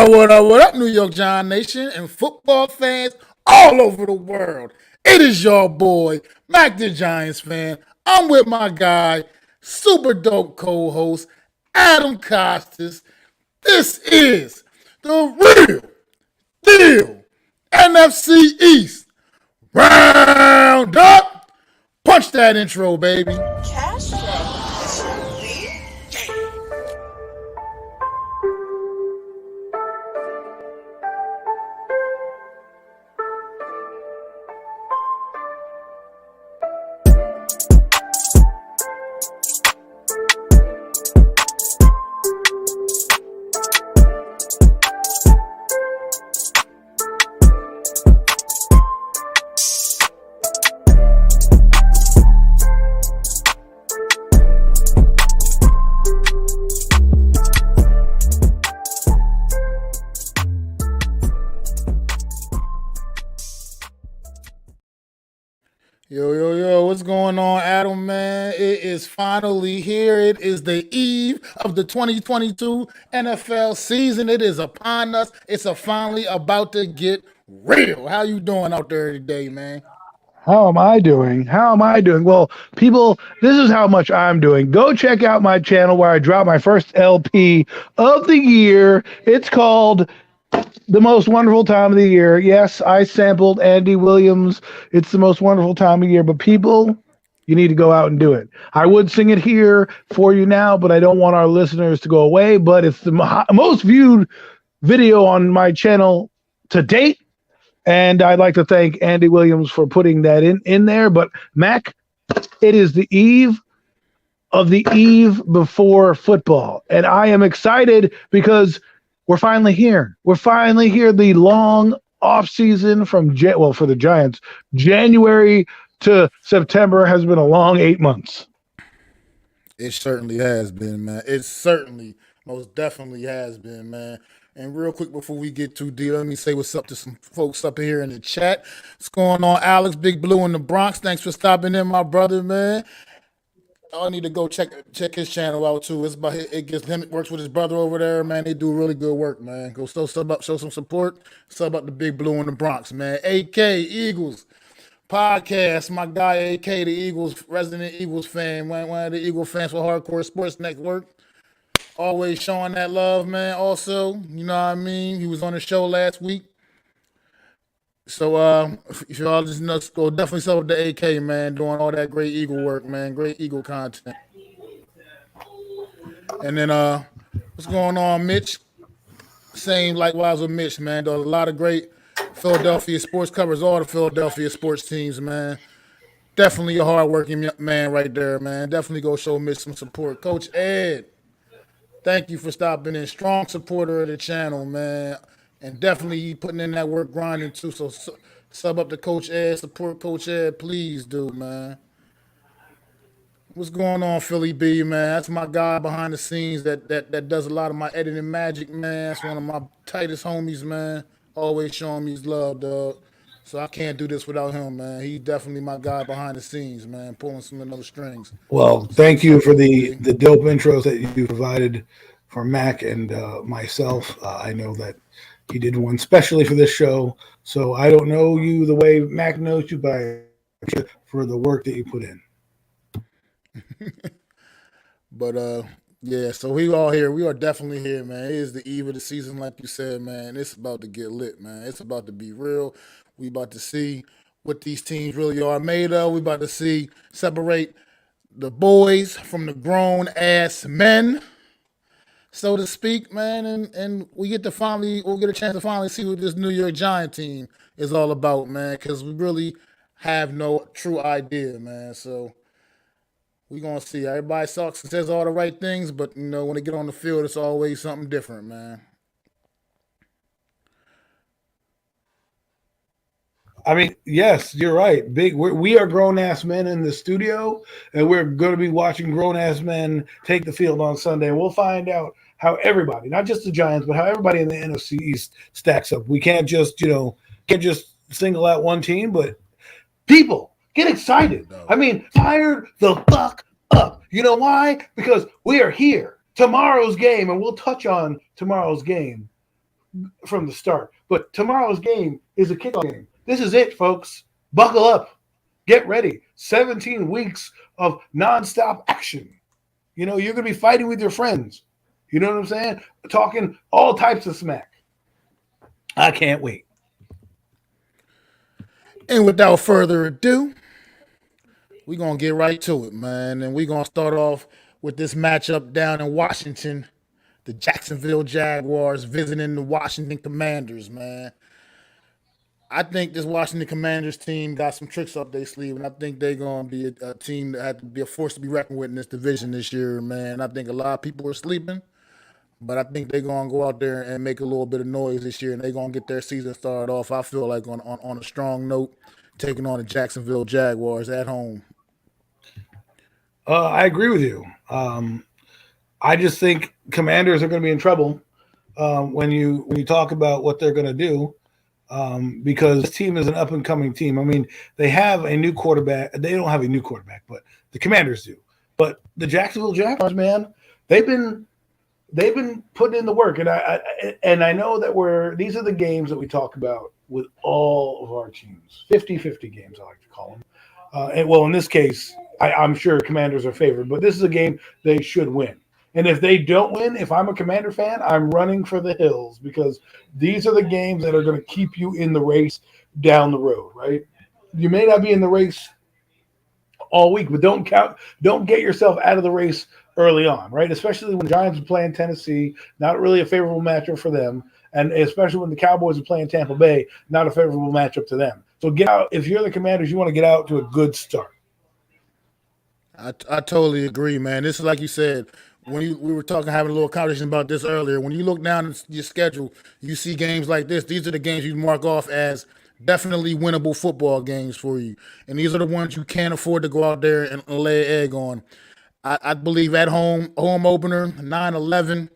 What up, New York Giant Nation and football fans all over the world? It is your boy, MacDaGiantsFan. I'm with my guy, super dope co-host, Adam Costas. This is the real deal NFC East Round-Up. Punch that intro, baby. Cash flow. Yo, what's going on, Adam, man? It is finally here. It is the eve of the 2022 NFL season. It is upon us. It's finally about to get real. How you doing out there today, man? How am I doing? Well, people, this is how much I'm doing. Go check out my channel where I dropped my first LP of the year. It's called The Most Wonderful Time of the Year. Yes, I sampled Andy Williams. It's the most wonderful time of year. But people, you need to go out and do it. I would sing it here for you now, but I don't want our listeners to go away. But it's the most viewed video on my channel to date. And I'd like to thank Andy Williams for putting that in there. But Mac, it is the eve of the eve before football. And I am excited because we're finally here. The long off season from for the Giants, January to September has been a long 8 months. It certainly has been, man. It certainly, most definitely has been, man. And real quick before we get too deep, let me say what's up to some folks up here in the chat. What's going on, Alex, Big Blue in the Bronx? Thanks for stopping in, my brother, man. I need to go check his channel out too. It's about it gets him works with his brother over there, man. They do really good work, man. Go show some support. Sub up the Big Blue in the Bronx, man. AK Eagles podcast, my guy AK, the Eagles resident Eagles fan, one of the Eagle fans for Hardcore Sports Network. Always showing that love, man. Also, you know what I mean? He was on the show last week. So if y'all just know, go definitely sub with the AK, man, doing all that great Eagle work, man. Great Eagle content. And then what's going on, Mitch? Same likewise with Mitch, man. Does a lot of great Philadelphia sports, covers all the Philadelphia sports teams, man. Definitely a hardworking man right there, man. Definitely go show Mitch some support. Coach Ed, thank you for stopping in. Strong supporter of the channel, man. And definitely putting in that work grinding too. So sub up to Coach Ed, support Coach Ed, please do, man. What's going on, Philly B, man? That's my guy behind the scenes that does a lot of my editing magic, man. That's one of my tightest homies, man. Always showing me his love, dog. So I can't do this without him, man. He's definitely my guy behind the scenes, man, pulling some of those strings. Well, thank you for the dope intros that you provided for Mac and myself. I know that you did one specially for this show, so I don't know you the way Mac knows you, but I appreciate for the work that you put in. But yeah, so we all here. We are definitely here, man. It is the eve of the season, like you said, man. It's about to get lit, man. It's about to be real. We about to see what these teams really are made of. We about to see separate the boys from the grown ass men, so to speak, man. And we'll get a chance to finally see what this New York Giant team is all about, man. Because we really have no true idea, man. So we're going to see. Everybody sucks and says all the right things, but, you know, when they get on the field, it's always something different, man. I mean, yes, you're right. We are grown ass men in the studio, and we're going to be watching grown ass men take the field on Sunday. And we'll find out how everybody, not just the Giants, but how everybody in the NFC East stacks up. We can't just, can't just single out one team, but people get excited. No. I mean, fired the fuck up. You know why? Because we are here. Tomorrow's game, and we'll touch on tomorrow's game from the start. But tomorrow's game is a kickoff game. This is it, folks. Buckle up. Get ready. 17 weeks of nonstop action. You're going to be fighting with your friends. You know what I'm saying? Talking all types of smack. I can't wait. And without further ado, we're going to get right to it, man. And we're going to start off with this matchup down in Washington. The Jacksonville Jaguars visiting the Washington Commanders, man. I think this Washington Commanders team got some tricks up their sleeve, and I think they're going to be a team that had to be a force to be reckoned with in this division this year, man. I think a lot of people are sleeping, but I think they're going to go out there and make a little bit of noise this year, and they're going to get their season started off, I feel like, on a strong note, taking on the Jacksonville Jaguars at home. I agree with you. I just think Commanders are going to be in trouble when you talk about what they're going to do. Because this team is an up and coming team. I mean, they have a new quarterback. They don't have a new quarterback, but the Commanders do. But the Jacksonville Jaguars, man, they've been putting in the work, and I know that these are the games that we talk about with all of our teams. 50-50 games, I like to call them. And well, in this case, I'm sure Commanders are favored, but this is a game they should win. And if they don't win, if I'm a Commander fan, I'm running for the hills because these are the games that are going to keep you in the race down the road, right? You may not be in the race all week, but don't get yourself out of the race early on, right? Especially when the Giants are playing Tennessee, not really a favorable matchup for them. And especially when the Cowboys are playing Tampa Bay, not a favorable matchup to them. So get out. If you're the Commanders, you want to get out to a good start. I totally agree, man. This is like you said, we were having a little conversation about this earlier. When you look down at your schedule, you see games like this. These are the games you mark off as definitely winnable football games for you. And these are the ones you can't afford to go out there and lay an egg on. I believe at home opener, 9/11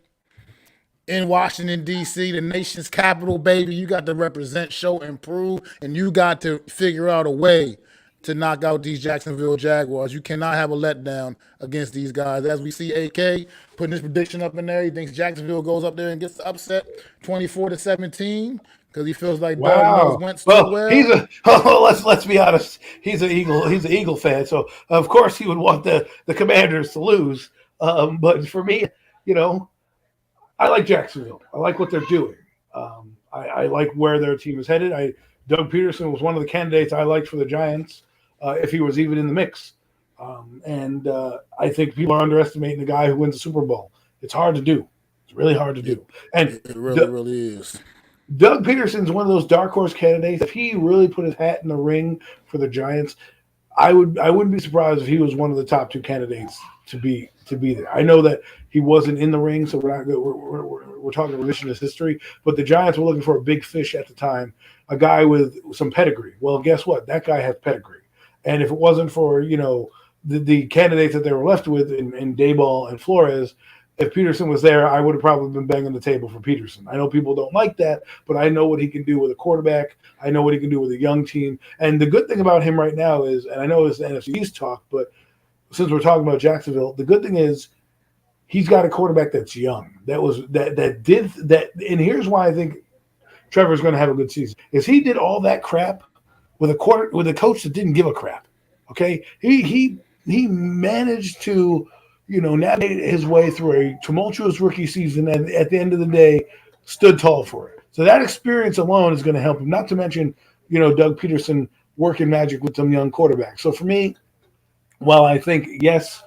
in Washington, D.C., the nation's capital, baby. You got to represent, show, and prove, and you got to figure out a way to knock out these Jacksonville Jaguars. You cannot have a letdown against these guys. As we see AK putting his prediction up in there, he thinks Jacksonville goes up there and gets the upset 24-17 because he feels like Doug Mills went so well. Let's be honest. He's an Eagle fan, so of course he would want the Commanders to lose. But for me, I like Jacksonville. I like what they're doing. I like where their team is headed. Doug Peterson was one of the candidates I liked for the Giants, if he was even in the mix. I think people are underestimating the guy who wins the Super Bowl. It's hard to do. It's really hard to do. And it really is. Doug Peterson's one of those dark horse candidates. If he really put his hat in the ring for the Giants, I wouldn't be surprised if he was one of the top two candidates to be there. I know that he wasn't in the ring, so we're talking revisionist history. But the Giants were looking for a big fish at the time, a guy with some pedigree. Well, guess what? That guy has pedigree. And if it wasn't for the candidates that they were left with in Daboll and Flores, if Peterson was there, I would have probably been banging the table for Peterson. I know people don't like that, but I know what he can do with a quarterback. I know what he can do with a young team. And the good thing about him right now is, and I know it's the NFC East talk, but since we're talking about Jacksonville, the good thing is he's got a quarterback that's young. And here's why I think Trevor's going to have a good season. Is he did all that crap with a coach that didn't give a crap. Okay, he managed to navigate his way through a tumultuous rookie season, and at the end of the day, stood tall for it. So that experience alone is going to help him. Not to mention, Doug Peterson working magic with some young quarterbacks. So for me, while I think yes,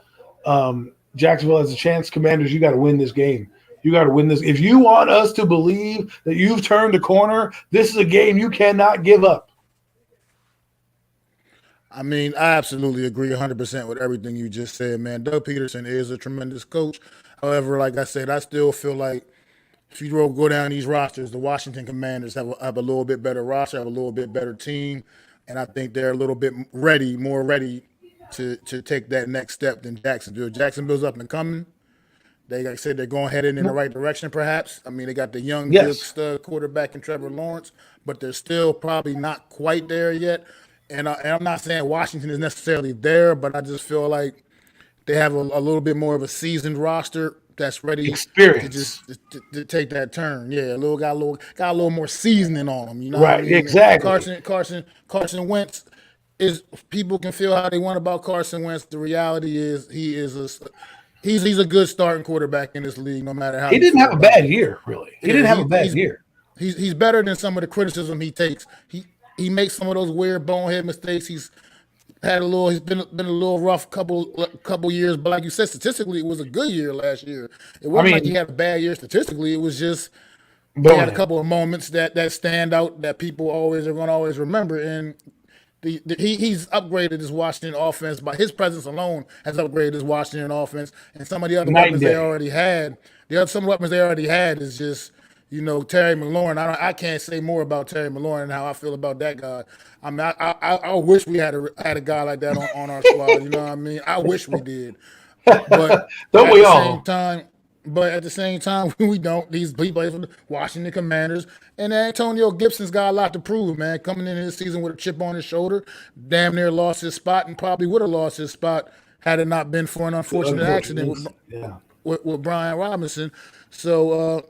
Jacksonville has a chance, Commanders, you got to win this game. You got to win this. If you want us to believe that you've turned a corner, this is a game you cannot give up. I mean, I absolutely agree 100% with everything you just said, man. Doug Peterson is a tremendous coach. However, like I said, I still feel like if you go down these rosters, the Washington Commanders have a little bit better roster, have a little bit better team, and I think they're a little bit more ready to take that next step than Jacksonville. Jacksonville's up and coming. They, like I said, they're going headed in the right direction, perhaps. I mean, they got the young, good stud quarterback in Trevor Lawrence, but they're still probably not quite there yet. And I'm not saying Washington is necessarily there, but I just feel like they have a little bit more of a seasoned roster that's ready to take that turn. Yeah, got a little more seasoning on them. You know Right, what I mean? exactly. Carson Wentz is, people can feel how they want about Carson Wentz. The reality is he's a good starting quarterback in this league, no matter how he didn't have a bad year, really. He didn't have a bad year. He's better than some of the criticism he takes. He makes some of those weird bonehead mistakes. He's been a little rough couple years, but like you said, statistically it was a good year last year. It wasn't like he had a bad year statistically. It was just he had a couple of moments that stand out that people are going to always remember. And he's upgraded his Washington offense by his presence alone has upgraded his Washington offense, and some of the other weapons they already had. Some weapons they already had is just, Terry McLaurin. I can't say more about Terry McLaurin and how I feel about that guy. I mean, I wish we had a guy like that on our squad. You know what I mean? I wish we did, but don't we all? But at the same time, we don't. He plays for the Washington Commanders, and Antonio Gibson's got a lot to prove, man. Coming into this season with a chip on his shoulder, damn near lost his spot, and probably would have lost his spot had it not been for an unfortunate accident with Brian Robinson. So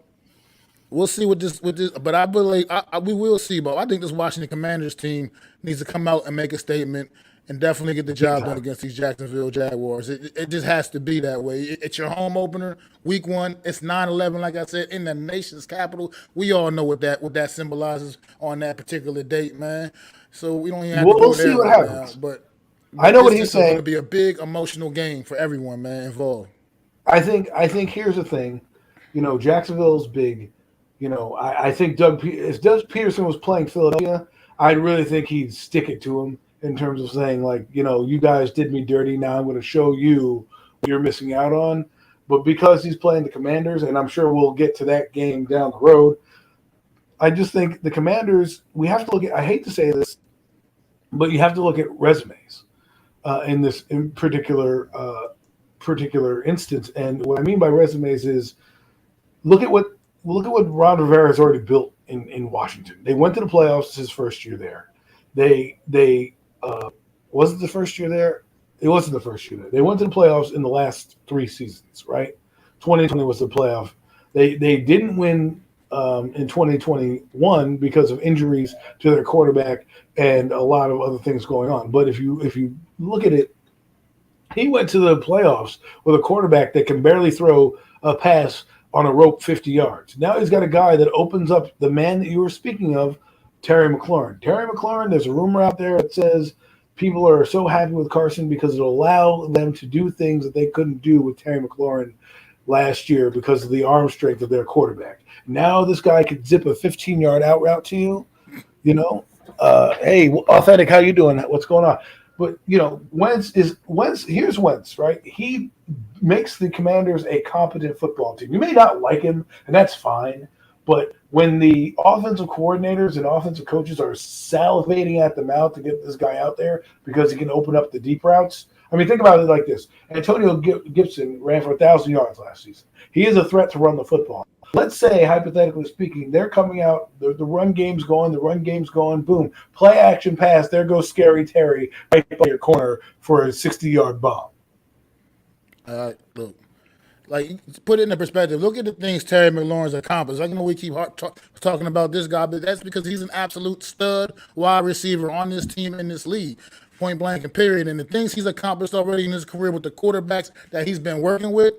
we'll see what this. But I believe we will see. But I think this Washington Commanders team needs to come out and make a statement and definitely get the job done against these Jacksonville Jaguars. It just has to be that way. It's your home opener, week 1. It's 9/11, like I said, in the nation's capital. We all know what that symbolizes on that particular date, man. So we don't even have to go there right now. But I know what he's saying. It's going to be a big emotional game for everyone, man, involved. I think here's the thing. Jacksonville's big. I think if Doug Peterson was playing Philadelphia, I really think he'd stick it to him. In terms of saying, like, you guys did me dirty. Now I'm going to show you what you're missing out on. But because he's playing the Commanders, and I'm sure we'll get to that game down the road, I just think the Commanders, we have to look at, I hate to say this, but you have to look at resumes in this particular instance. And what I mean by resumes is look at what Ron Rivera has already built in Washington. They went to the playoffs his first year there. They was it the first year there? It wasn't the first year there. They went to the playoffs in the last 3 seasons, right? 2020 was the playoff. They didn't win in 2021 because of injuries to their quarterback and a lot of other things going on. But if you look at it, he went to the playoffs with a quarterback that can barely throw a pass on a rope 50 yards. Now he's got a guy that opens up the man that you were speaking of, Terry McLaurin. Terry McLaurin, there's a rumor out there that says people are so happy with Carson because it'll allow them to do things that they couldn't do with Terry McLaurin last year because of the arm strength of their quarterback. Now this guy could zip a 15-yard out route to you, hey, Authentic, how you doing? What's going on? But, here's Wentz, right? He makes the Commanders a competent football team. You may not like him, and that's fine, but when the offensive coordinators and offensive coaches are salivating at the mouth to get this guy out there because he can open up the deep routes. I mean, think about it like this. Antonio Gibson ran for 1,000 yards last season. He is a threat to run the football. Let's say, hypothetically speaking, they're coming out, the run game's going, boom, play action pass, there goes Scary Terry right by your corner for a 60-yard bomb. Look. Like, put it in perspective. Look at the things Terry McLaurin's accomplished. I know we keep talking about this guy, but that's because he's an absolute stud wide receiver on this team in this league, point blank and period. And the things he's accomplished already in his career with the quarterbacks that he's been working with.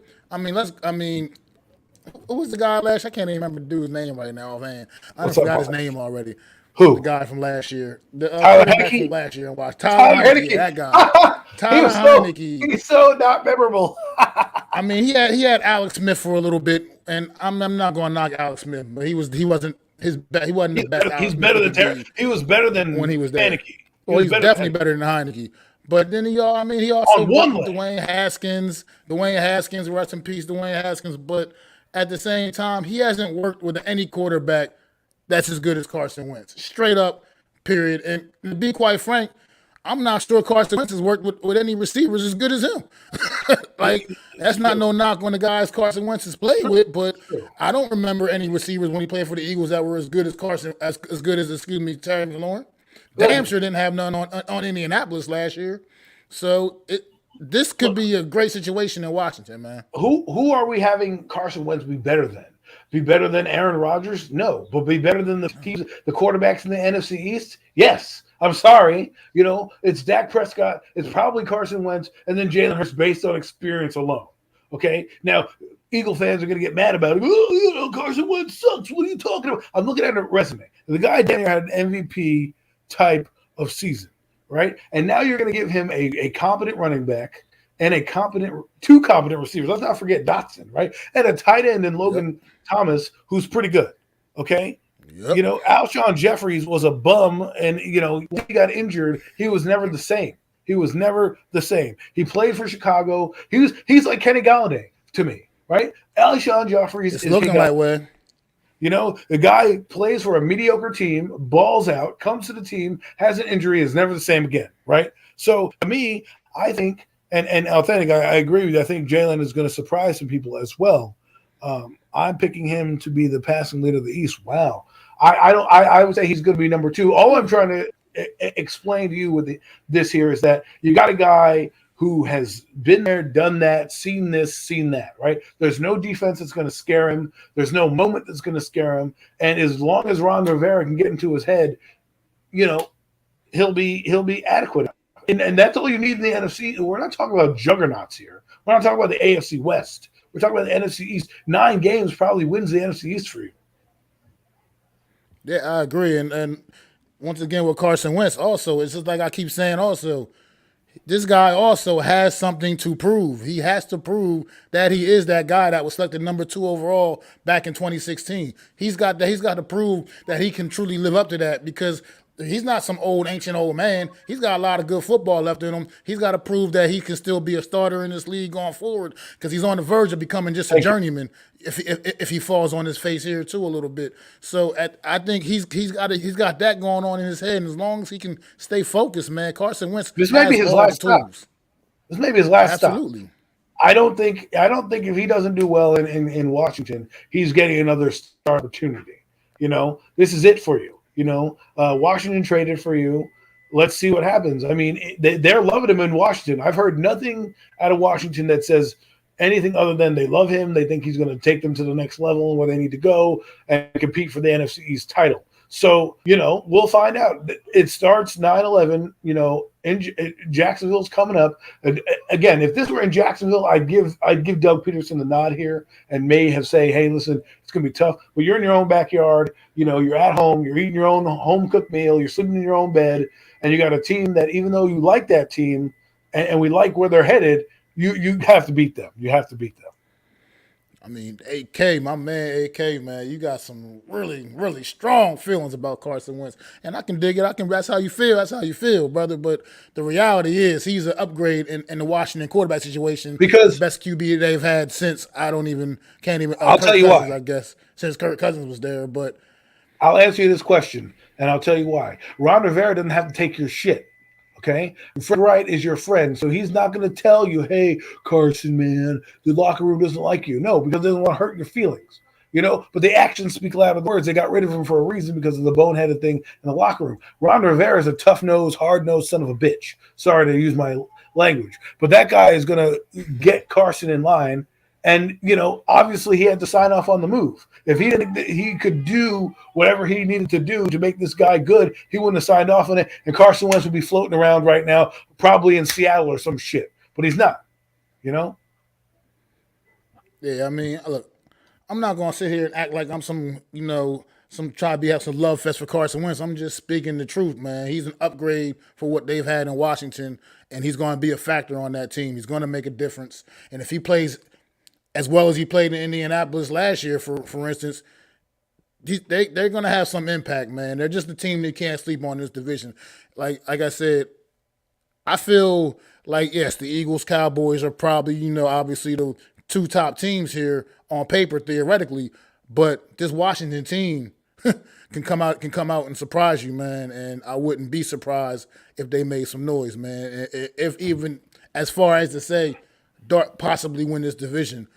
Who was the guy last year? I can't even remember the dude's name right now, man. I just forgot his name already. Who? The guy from last year. Tyler Heineke? From last year and watched. Tyler Heineke, that guy. Tyler Heineke. He's so not memorable. I mean, he had Alex Smith for a little bit, and I'm not going to knock Alex Smith, but he wasn't the best. He's better than Terry. He was better than when he was there. Heineke. Well, he's definitely better than Heineke. But then he also worked with Dwayne Haskins. Dwayne Haskins, rest in peace, Dwayne Haskins. But at the same time, he hasn't worked with any quarterback that's as good as Carson Wentz. Straight up, period. And to be quite frank, I'm not sure Carson Wentz has worked with any receivers as good as him. Like, that's not no knock on the guys Carson Wentz has played with, but I don't remember any receivers when he played for the Eagles that were as good as Terry McLaurin. Damn sure didn't have none on Indianapolis last year. So this could be a great situation in Washington, man. Who are we having Carson Wentz be better than? Be better than Aaron Rodgers? No. But be better than the quarterbacks in the NFC East? Yes. I'm sorry. It's Dak Prescott. It's probably Carson Wentz and then Jalen Hurts based on experience alone. Okay? Now, Eagle fans are going to get mad about it. Oh, Carson Wentz sucks. What are you talking about? I'm looking at a resume. The guy down here had an MVP type of season, right? And now you're going to give him a competent running back and two competent receivers. Let's not forget Dotson, right? And a tight end in Logan Thomas, who's pretty good. Okay. Yep. Alshon Jeffries was a bum, and when he got injured, he was never the same. He played for Chicago. He's like Kenny Galladay to me, right? Alshon Jeffries is looking that way. The guy plays for a mediocre team, balls out, comes to the team, has an injury, is never the same again, right? So to me, I think, and authentic, I agree with you. I think Jalen is going to surprise some people as well. I'm picking him to be the passing leader of the East. Wow. I would say he's going to be number 2. All I'm trying to explain to you with this here is that you got a guy who has been there, done that, seen this, seen that, right? There's no defense that's going to scare him. There's no moment that's going to scare him. And as long as Ron Rivera can get into his head, he'll be adequate. And that's all you need in the NFC. We're not talking about juggernauts here. We're not talking about the AFC West. We're talking about the NFC East. 9 games probably wins the NFC East for you. Yeah, I agree. And once again with Carson Wentz also, it's just like I keep saying also, this guy also has something to prove. He has to prove that he is that guy that was selected number 2 overall back in 2016. He's got to prove that he can truly live up to that, because he's not some ancient old man. He's got a lot of good football left in him. He's got to prove that he can still be a starter in this league going forward, because he's on the verge of becoming just a journeyman if he falls on his face here too a little bit. So I think he's got that going on in his head, and as long as he can stay focused, man, Carson Wentz. This may be his last stop. This may be his last stop. Absolutely. I don't think if he doesn't do well in Washington, he's getting another star opportunity. This is it for you. Washington traded for you. Let's see what happens. I mean, they're loving him in Washington. I've heard nothing out of Washington that says anything other than they love him. They think he's going to take them to the next level where they need to go and compete for the NFC East title. So, we'll find out. It starts 9/11, Jacksonville's coming up. Again, if this were in Jacksonville, I'd give Doug Peterson the nod here and may have say, hey, listen, it's going to be tough. But you're in your own backyard. You're at home. You're eating your own home-cooked meal. You're sleeping in your own bed. And you got a team that, even though you like that team and we like where they're headed, you have to beat them. You have to beat them. I mean, AK, my man, AK, man, you got some really, really strong feelings about Carson Wentz, and I can dig it. That's how you feel. That's how you feel, brother. But the reality is, he's an upgrade in the Washington quarterback situation, because the best QB they've had since can't even. I'll tell you why. I guess since Kirk Cousins was there, but I'll answer you this question, and I'll tell you why. Ron Rivera doesn't have to take your shit. Okay, Fred Wright is your friend, so he's not going to tell you, hey, Carson, man, the locker room doesn't like you. No, because they don't want to hurt your feelings, But the actions speak louder than words. They got rid of him for a reason, because of the boneheaded thing in the locker room. Ron Rivera is a tough-nosed, hard-nosed son of a bitch. Sorry to use my language. But that guy is going to get Carson in line. And, obviously he had to sign off on the move. If he could do whatever he needed to do to make this guy good, he wouldn't have signed off on it. And Carson Wentz would be floating around right now, probably in Seattle or some shit. But he's not, Yeah, I mean, look, I'm not going to sit here and act like I'm some try to have some love fest for Carson Wentz. I'm just speaking the truth, man. He's an upgrade for what they've had in Washington, and he's going to be a factor on that team. He's going to make a difference. And if he plays as well as he played in Indianapolis last year, for instance, they're going to have some impact, man. They're just a team that can't sleep on this division. Like I said, I feel like, yes, the Eagles, Cowboys are probably, obviously the two top teams here on paper theoretically, but this Washington team can come out and surprise you, man. And I wouldn't be surprised if they made some noise, man. If even as far as to say, possibly win this division,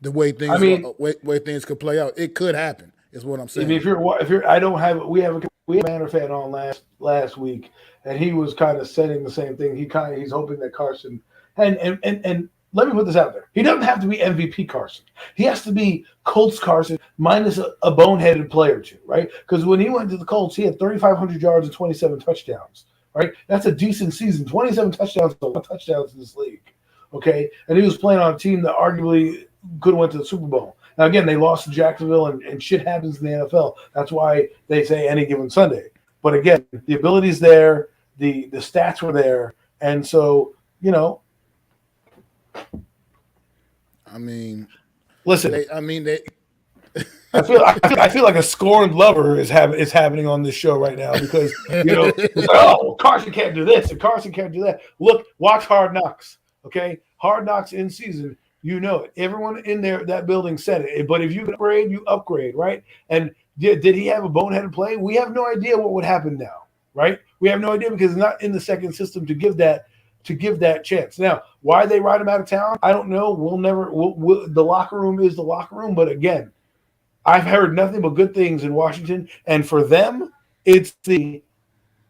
the way I things mean, way things could play out, it could happen. Is what I'm I saying. mean, if you're, I don't have. We have a Manor fan on last week, and he was kind of saying the same thing. He's hoping that Carson and let me put this out there. He doesn't have to be MVP Carson. He has to be Colts Carson minus a boneheaded play or two, right? Because when he went to the Colts, he had 3,500 yards and 27 touchdowns, right? That's a decent season. 27 touchdowns, a lot of touchdowns in this league, okay? And he was playing on a team that arguably could have went to the Super Bowl. Now, again, they lost to Jacksonville, and shit happens in the NFL. That's why they say any given Sunday. But again, the ability's there, the stats were there, and so, you know. I mean, listen. They, I feel like a scorned lover is happening on this show right now because it's like, oh, Carson can't do this and Carson can't do that. Look, watch Hard Knocks, okay? Hard Knocks in season, you know it. Everyone in that building said it. But if you upgrade, you upgrade, right? And did he have a boneheaded play? We have no idea what would happen now, right? We have no idea because it's not in the second system to give that chance. Now, why they ride him out of town, I don't know. The locker room is the locker room, but again, I've heard nothing but good things in Washington, and for them, it's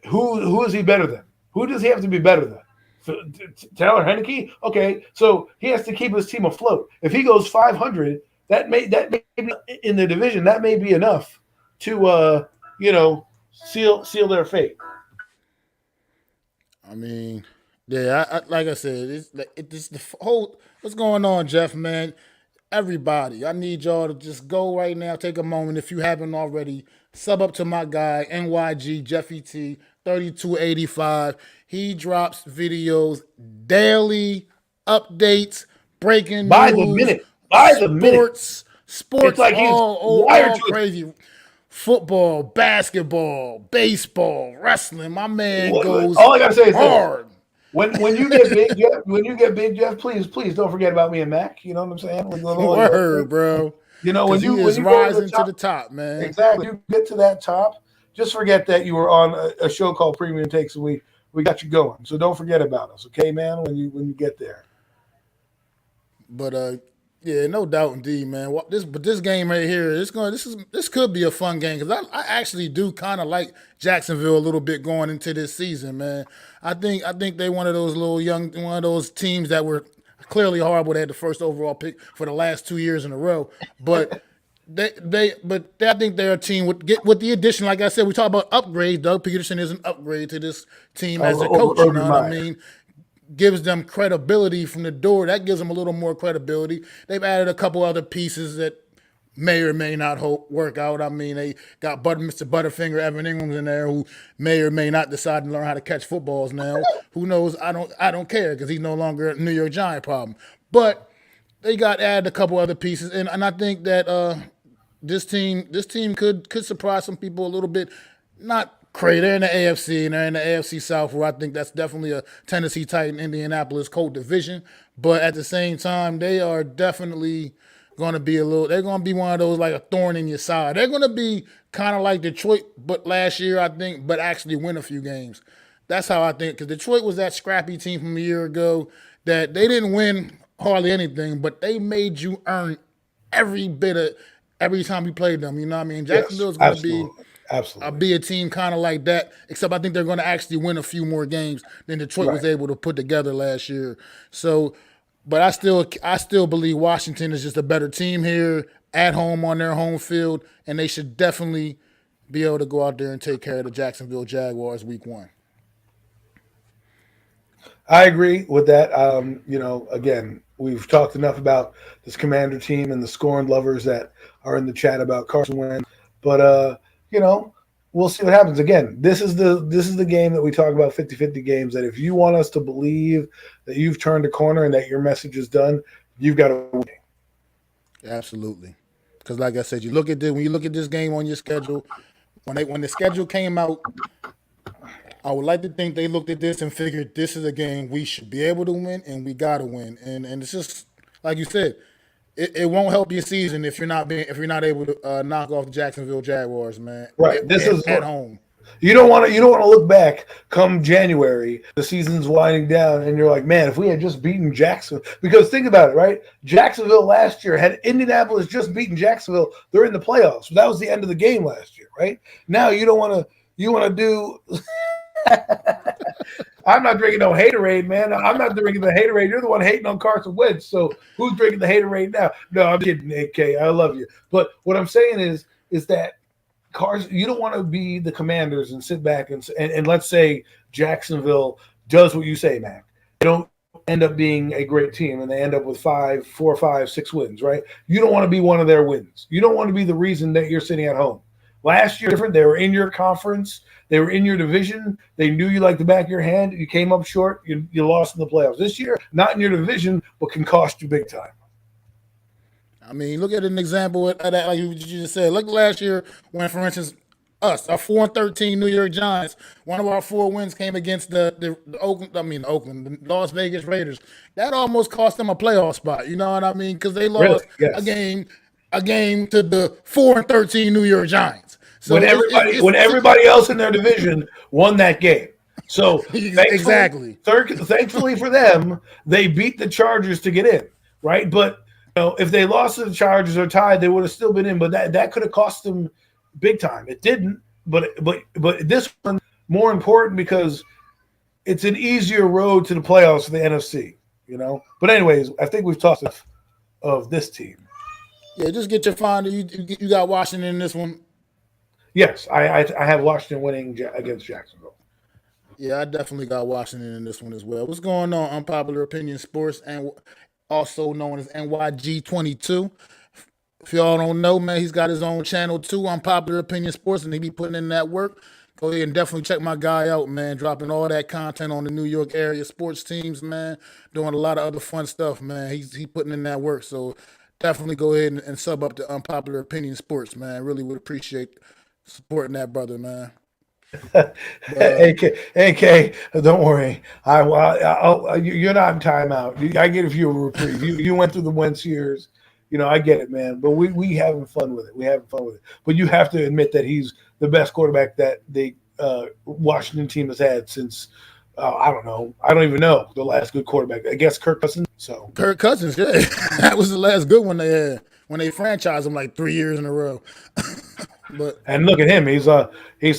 who is he better than? Who does he have to be better than? Taylor Heineke? Okay, so he has to keep his team afloat. If he goes 500, that may be in the division. That may be enough to seal their fate. I mean, yeah, I like I said, it's the whole. What's going on, Jeff? Man, everybody, I need y'all to just go right now. Take a moment if you haven't already. Sub up to my guy NYG Jeffy T 3285. He drops videos daily, updates, breaking by news, the minute, by the minute. Sports, it's like all crazy. Football, basketball, baseball, wrestling. My man goes all I gotta say is hard. When you get big, Jeff, please don't forget about me and Mac. You know what I'm saying? Word, bro. When he is rising to the top, man. Exactly. When you get to that top, just forget that you were on a show called Premium Takes, and we got you going. So don't forget about us, okay, man? When you get there. But yeah, no doubt, indeed, man. This game right here, this could be a fun game because I actually do kind of like Jacksonville a little bit going into this season, man. I think they one of those teams that clearly horrible. They had the first overall pick for the last 2 years in a row, but I think they're a team with the addition. Like I said, we talk about upgrades. Doug Peterson is an upgrade to this team as a coach. You know what I mean? Gives them credibility from the door. That gives them a little more credibility. They've added a couple other pieces that may or may not work out. I mean, they got Mr. Butterfinger, Evan Ingram's in there, who may or may not decide to learn how to catch footballs now. Who knows? I don't care because he's no longer a New York Giant problem. But they got added a couple other pieces, and I think that this team could surprise some people a little bit. Not crazy. They're in the AFC, and they're in the AFC South, where I think that's definitely a Tennessee Titan, Indianapolis Colt division. But at the same time, they are definitely going to be they're going to be one of those like a thorn in your side. They're going to be kind of like Detroit, but last year, I think, but actually win a few games. That's how I think, because Detroit was that scrappy team from a year ago that they didn't win hardly anything, but they made you earn every time you played them. You know what I mean? Jacksonville's going to be a team kind of like that, except I think they're going to actually win a few more games than Detroit was able to put together last year. So, but I still believe Washington is just a better team here at home on their home field, and they should definitely be able to go out there and take care of the Jacksonville Jaguars week 1. I agree with that. Again, we've talked enough about this Commander team and the scorned lovers that are in the chat about Carson Wentz, but we'll see what happens. Again, this is the game that we talk about 50-50 games, that if you want us to believe that you've turned a corner and that your message is done, you've got to win. Absolutely. Because like I said, when you look at this game on your schedule, when the schedule came out, I would like to think they looked at this and figured this is a game we should be able to win and we got to win. And it's just, like you said, it won't help your season if you're not able to knock off the Jacksonville Jaguars, man. Right. This is at home. You don't want to look back come January, the season's winding down, and you're like, man, if we had just beaten Jacksonville. Because think about it, right? Jacksonville last year, had Indianapolis just beaten Jacksonville, they're in the playoffs. That was the end of the game last year, right? Now you want to do I'm not drinking no haterade, man. I'm not drinking the haterade. You're the one hating on Carson Wentz. So who's drinking the haterade now? No, I'm kidding, AK. I love you. But what I'm saying is that Carson, you don't want to be the Commanders and sit back and let's say Jacksonville does what you say, Mac. They don't end up being a great team and they end up with 4, 5, 6 wins, right? You don't want to be one of their wins. You don't want to be the reason that you're sitting at home. Last year, different. They were in your conference. They were in your division. They knew you like the back of your hand. You came up short. You lost in the playoffs. This year, not in your division, but can cost you big time. I mean, look at an example of that, like you just said. Look last year when, for instance, our 4-13 New York Giants, one of our 4 wins came against the Las Vegas Raiders. That almost cost them a playoff spot. You know what I mean? Because they lost a game to the 4-13 New York Giants. So when everybody else in their division won that game. So thankfully for them, they beat the Chargers to get in, right? But if they lost to the Chargers or tied, they would have still been in. But that could have cost them big time. It didn't. But this one more important because it's an easier road to the playoffs for the NFC. But anyways, I think we've talked of this team. Yeah, just get your finder. You got Washington in this one. Yes, I have Washington winning against Jacksonville. Yeah, I definitely got Washington in this one as well. What's going on? Unpopular Opinion Sports, and also known as NYG22. If y'all don't know, man, he's got his own channel too, Unpopular Opinion Sports, and he be putting in that work. Go ahead and definitely check my guy out, man. Dropping all that content on the New York area sports teams, man. Doing a lot of other fun stuff, man. He putting in that work. So definitely go ahead and sub up to Unpopular Opinion Sports, man. Really would appreciate supporting that brother, man. AK, don't worry. You're not in timeout. I get if you a reprieve. You went through the Wentz years. I get it, man. But we having fun with it. But you have to admit that he's the best quarterback that the Washington team has had since I don't know. I don't even know the last good quarterback. I guess Kirk Cousins. So Kirk Cousins, yeah, that was the last good one they had when they franchised him like 3 years in a row. And look at him. He's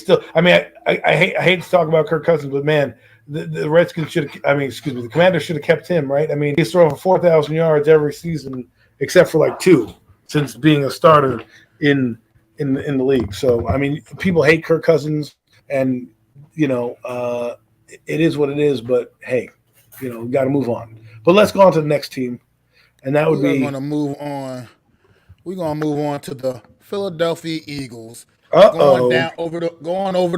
still. I mean, I hate to talk about Kirk Cousins, but man, the Redskins should. The Commanders should have kept him, right? I mean, he's throwing for 4,000 yards every season, except for like 2 since being a starter in the league. So I mean, people hate Kirk Cousins, and it is what it is. But hey, we got to move on. But let's go on to the next team, and that would be. We're gonna move on to the Philadelphia Eagles. Going over to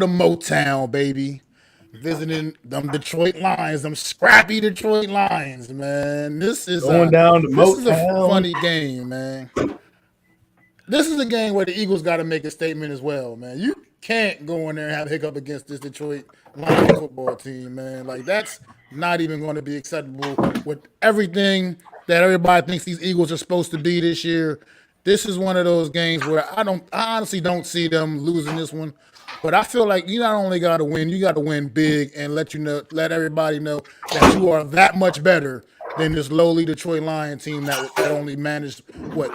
Motown, baby. Visiting them Detroit Lions, them scrappy Detroit Lions, man. This is going down to Motown. This is a funny game, man. This is a game where the Eagles got to make a statement as well, man. You can't go in there and have a hiccup against this Detroit Lions football team, man. Like, that's not even going to be acceptable with everything that everybody thinks these Eagles are supposed to be this year. This is one of those games where I honestly don't see them losing this one. But I feel like you not only got to win, you got to win big and let everybody know that you are that much better than this lowly Detroit Lion team that only managed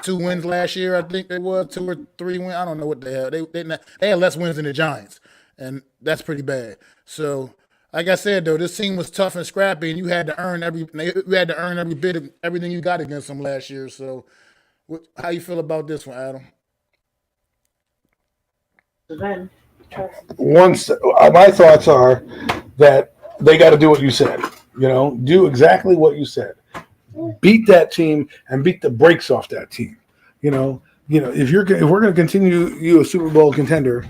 2 wins last year. I think they were 2 or 3 wins. I don't know what they had. They had less wins than the Giants, and that's pretty bad. So, like I said, though, this team was tough and scrappy, and you had to earn every bit of everything you got against them last year. So. How you feel about this one, Adam? My thoughts are that they got to do what you said. Do exactly what you said. Beat that team and beat the brakes off that team. If we're going to continue you a Super Bowl contender,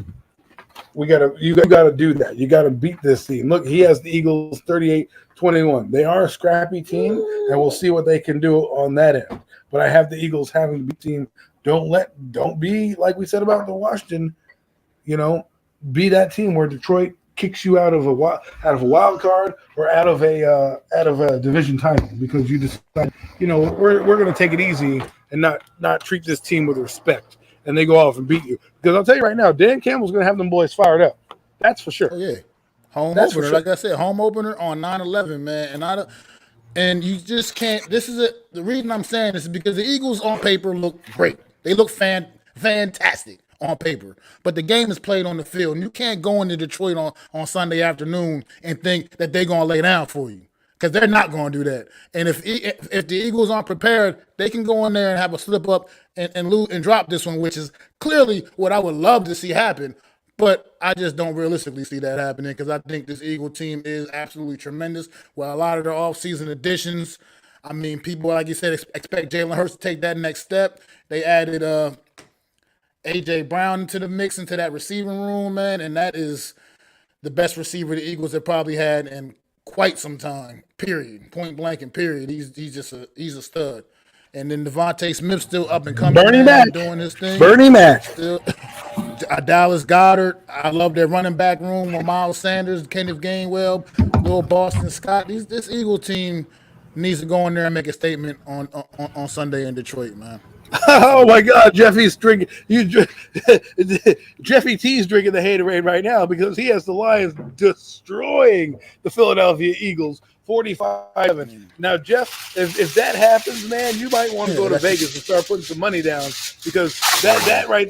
you got to do that. You got to beat this team. Look, he has the Eagles 38-21. They are a scrappy team, and we'll see what they can do on that end. But I have the Eagles having to beat the team. Don't be like we said about the Washington. Be that team where Detroit kicks you out of a wild card or out of a division title because you decide, we're going to take it easy and not treat this team with respect, and they go off and beat you. Because I'll tell you right now, Dan Campbell's going to have them boys fired up. That's for sure. Oh yeah, home That's for opener. sure. Like I said, home opener on 9/11, man. And you just can't. The reason I'm saying this is because the Eagles on paper look great. They look fantastic on paper, but the game is played on the field, and you can't go into Detroit on Sunday afternoon and think that they're gonna lay down for you, because they're not going to do that. And if the Eagles aren't prepared, they can go in there and have a slip up and lose and drop this one, which is clearly what I would love to see happen. But I just don't realistically see that happening, because I think this Eagle team is absolutely tremendous. Well, a lot of their offseason additions, I mean, people, like you said, expect Jalen Hurts to take that next step. They added A.J. Brown into the mix, into that receiving room, man, and that is the best receiver the Eagles have probably had in quite some time, period, point blank and period. He's a stud. And then Devontae Smith still up and coming, Bernie Mac doing his thing. Bernie Mac. Still, Dallas Goedert. I love their running back room with Miles Sanders, Kenneth Gainwell, Lil Boston Scott. This Eagle team needs to go in there and make a statement on Sunday in Detroit, man. Oh my God, Jeffy's drinking. Jeffy T's drinking the haterade right now because he has the Lions destroying the Philadelphia Eagles 45-7. Now, Jeff, if that happens, man, you might want to go to Vegas and start putting some money down, because that right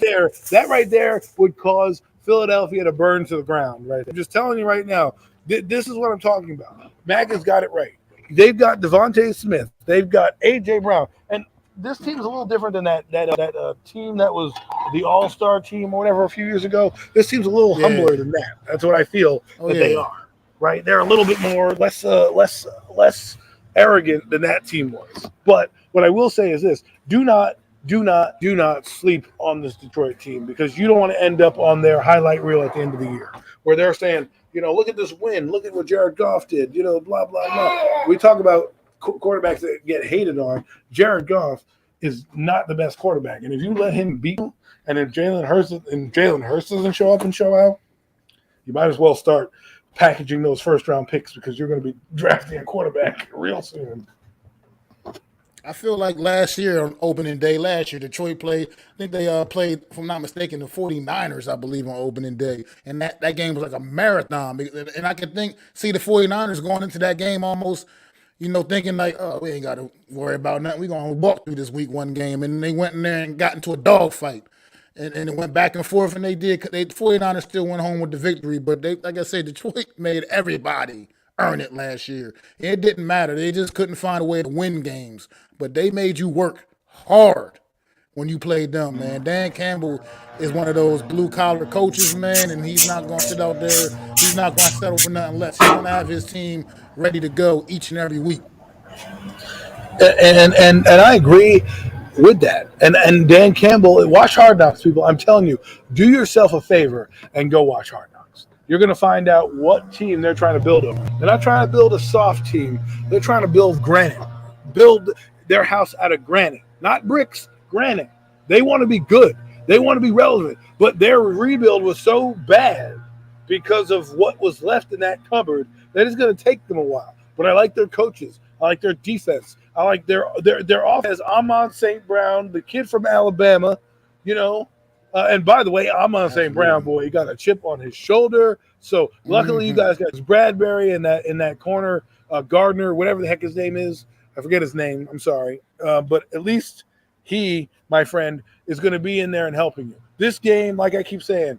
there would cause Philadelphia to burn to the ground. Right, I'm just telling you right now. This is what I'm talking about. Mac has got it right. They've got Devontae Smith. They've got A.J. Brown. And this team is a little different than that team that was the All-Star team or whatever a few years ago. This team's a little humbler than that. That's what I feel they are. Right? They're a little bit more less arrogant than that team was. But what I will say is this: do not sleep on this Detroit team, because you don't want to end up on their highlight reel at the end of the year where they're saying, look at this win, look at what Jared Goff did, blah, blah, blah. We talk about quarterbacks that get hated on. Jared Goff is not the best quarterback. And if you let him beat him, and if Jalen Hurts doesn't show up and show out, you might as well start packaging those first-round picks, because you're going to be drafting a quarterback real soon. I feel like last year on opening day, Detroit played, I think they played, if I'm not mistaken, the 49ers, I believe, on opening day. And that game was like a marathon. And I could see the 49ers going into that game almost, thinking like, oh, we ain't got to worry about nothing. We're going to walk through this week one game. And they went in there and got into a dogfight. And it went back and forth, and the 49ers still went home with the victory. But like I said, Detroit made everybody earn it last year. It didn't matter. They just couldn't find a way to win games. But they made you work hard when you played them, man. Dan Campbell is one of those blue-collar coaches, man, and he's not going to sit out there. He's not going to settle for nothing less. He's going to have his team ready to go each and every week. And I agree with that. And Dan Campbell, watch Hard Knocks, people. I'm telling you, do yourself a favor and go watch Hard Knocks. You're going to find out what team they're trying to build up. They're not trying to build a soft team. They're trying to build granite. Build their house out of granite, not bricks, granite. They want to be good. They want to be relevant. But their rebuild was so bad because of what was left in that cupboard that it's going to take them a while. But I like their coaches. I like their defense. I like their offense. Amon St. Brown, the kid from Alabama, and by the way, Amon St. Brown, boy, he got a chip on his shoulder. So luckily, you guys got Bradbury in that corner, Gardner, whatever the heck his name is. I forget his name. I'm sorry. But at least he, my friend, is going to be in there and helping you. This game, like I keep saying,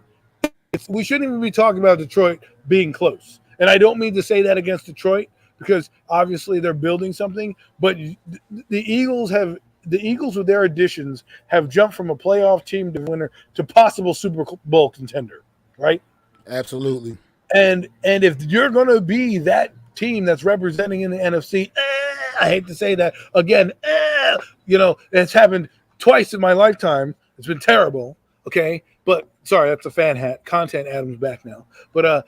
we shouldn't even be talking about Detroit being close. And I don't mean to say that against Detroit, because obviously they're building something. But the Eagles with their additions have jumped from a playoff team to winner to possible Super Bowl contender, right? Absolutely. And if you're going to be that team that's representing in the NFC, I hate to say that again, it's happened twice in my lifetime. It's been terrible. Okay. But sorry, that's a fan hat. Content Adam's back now. But,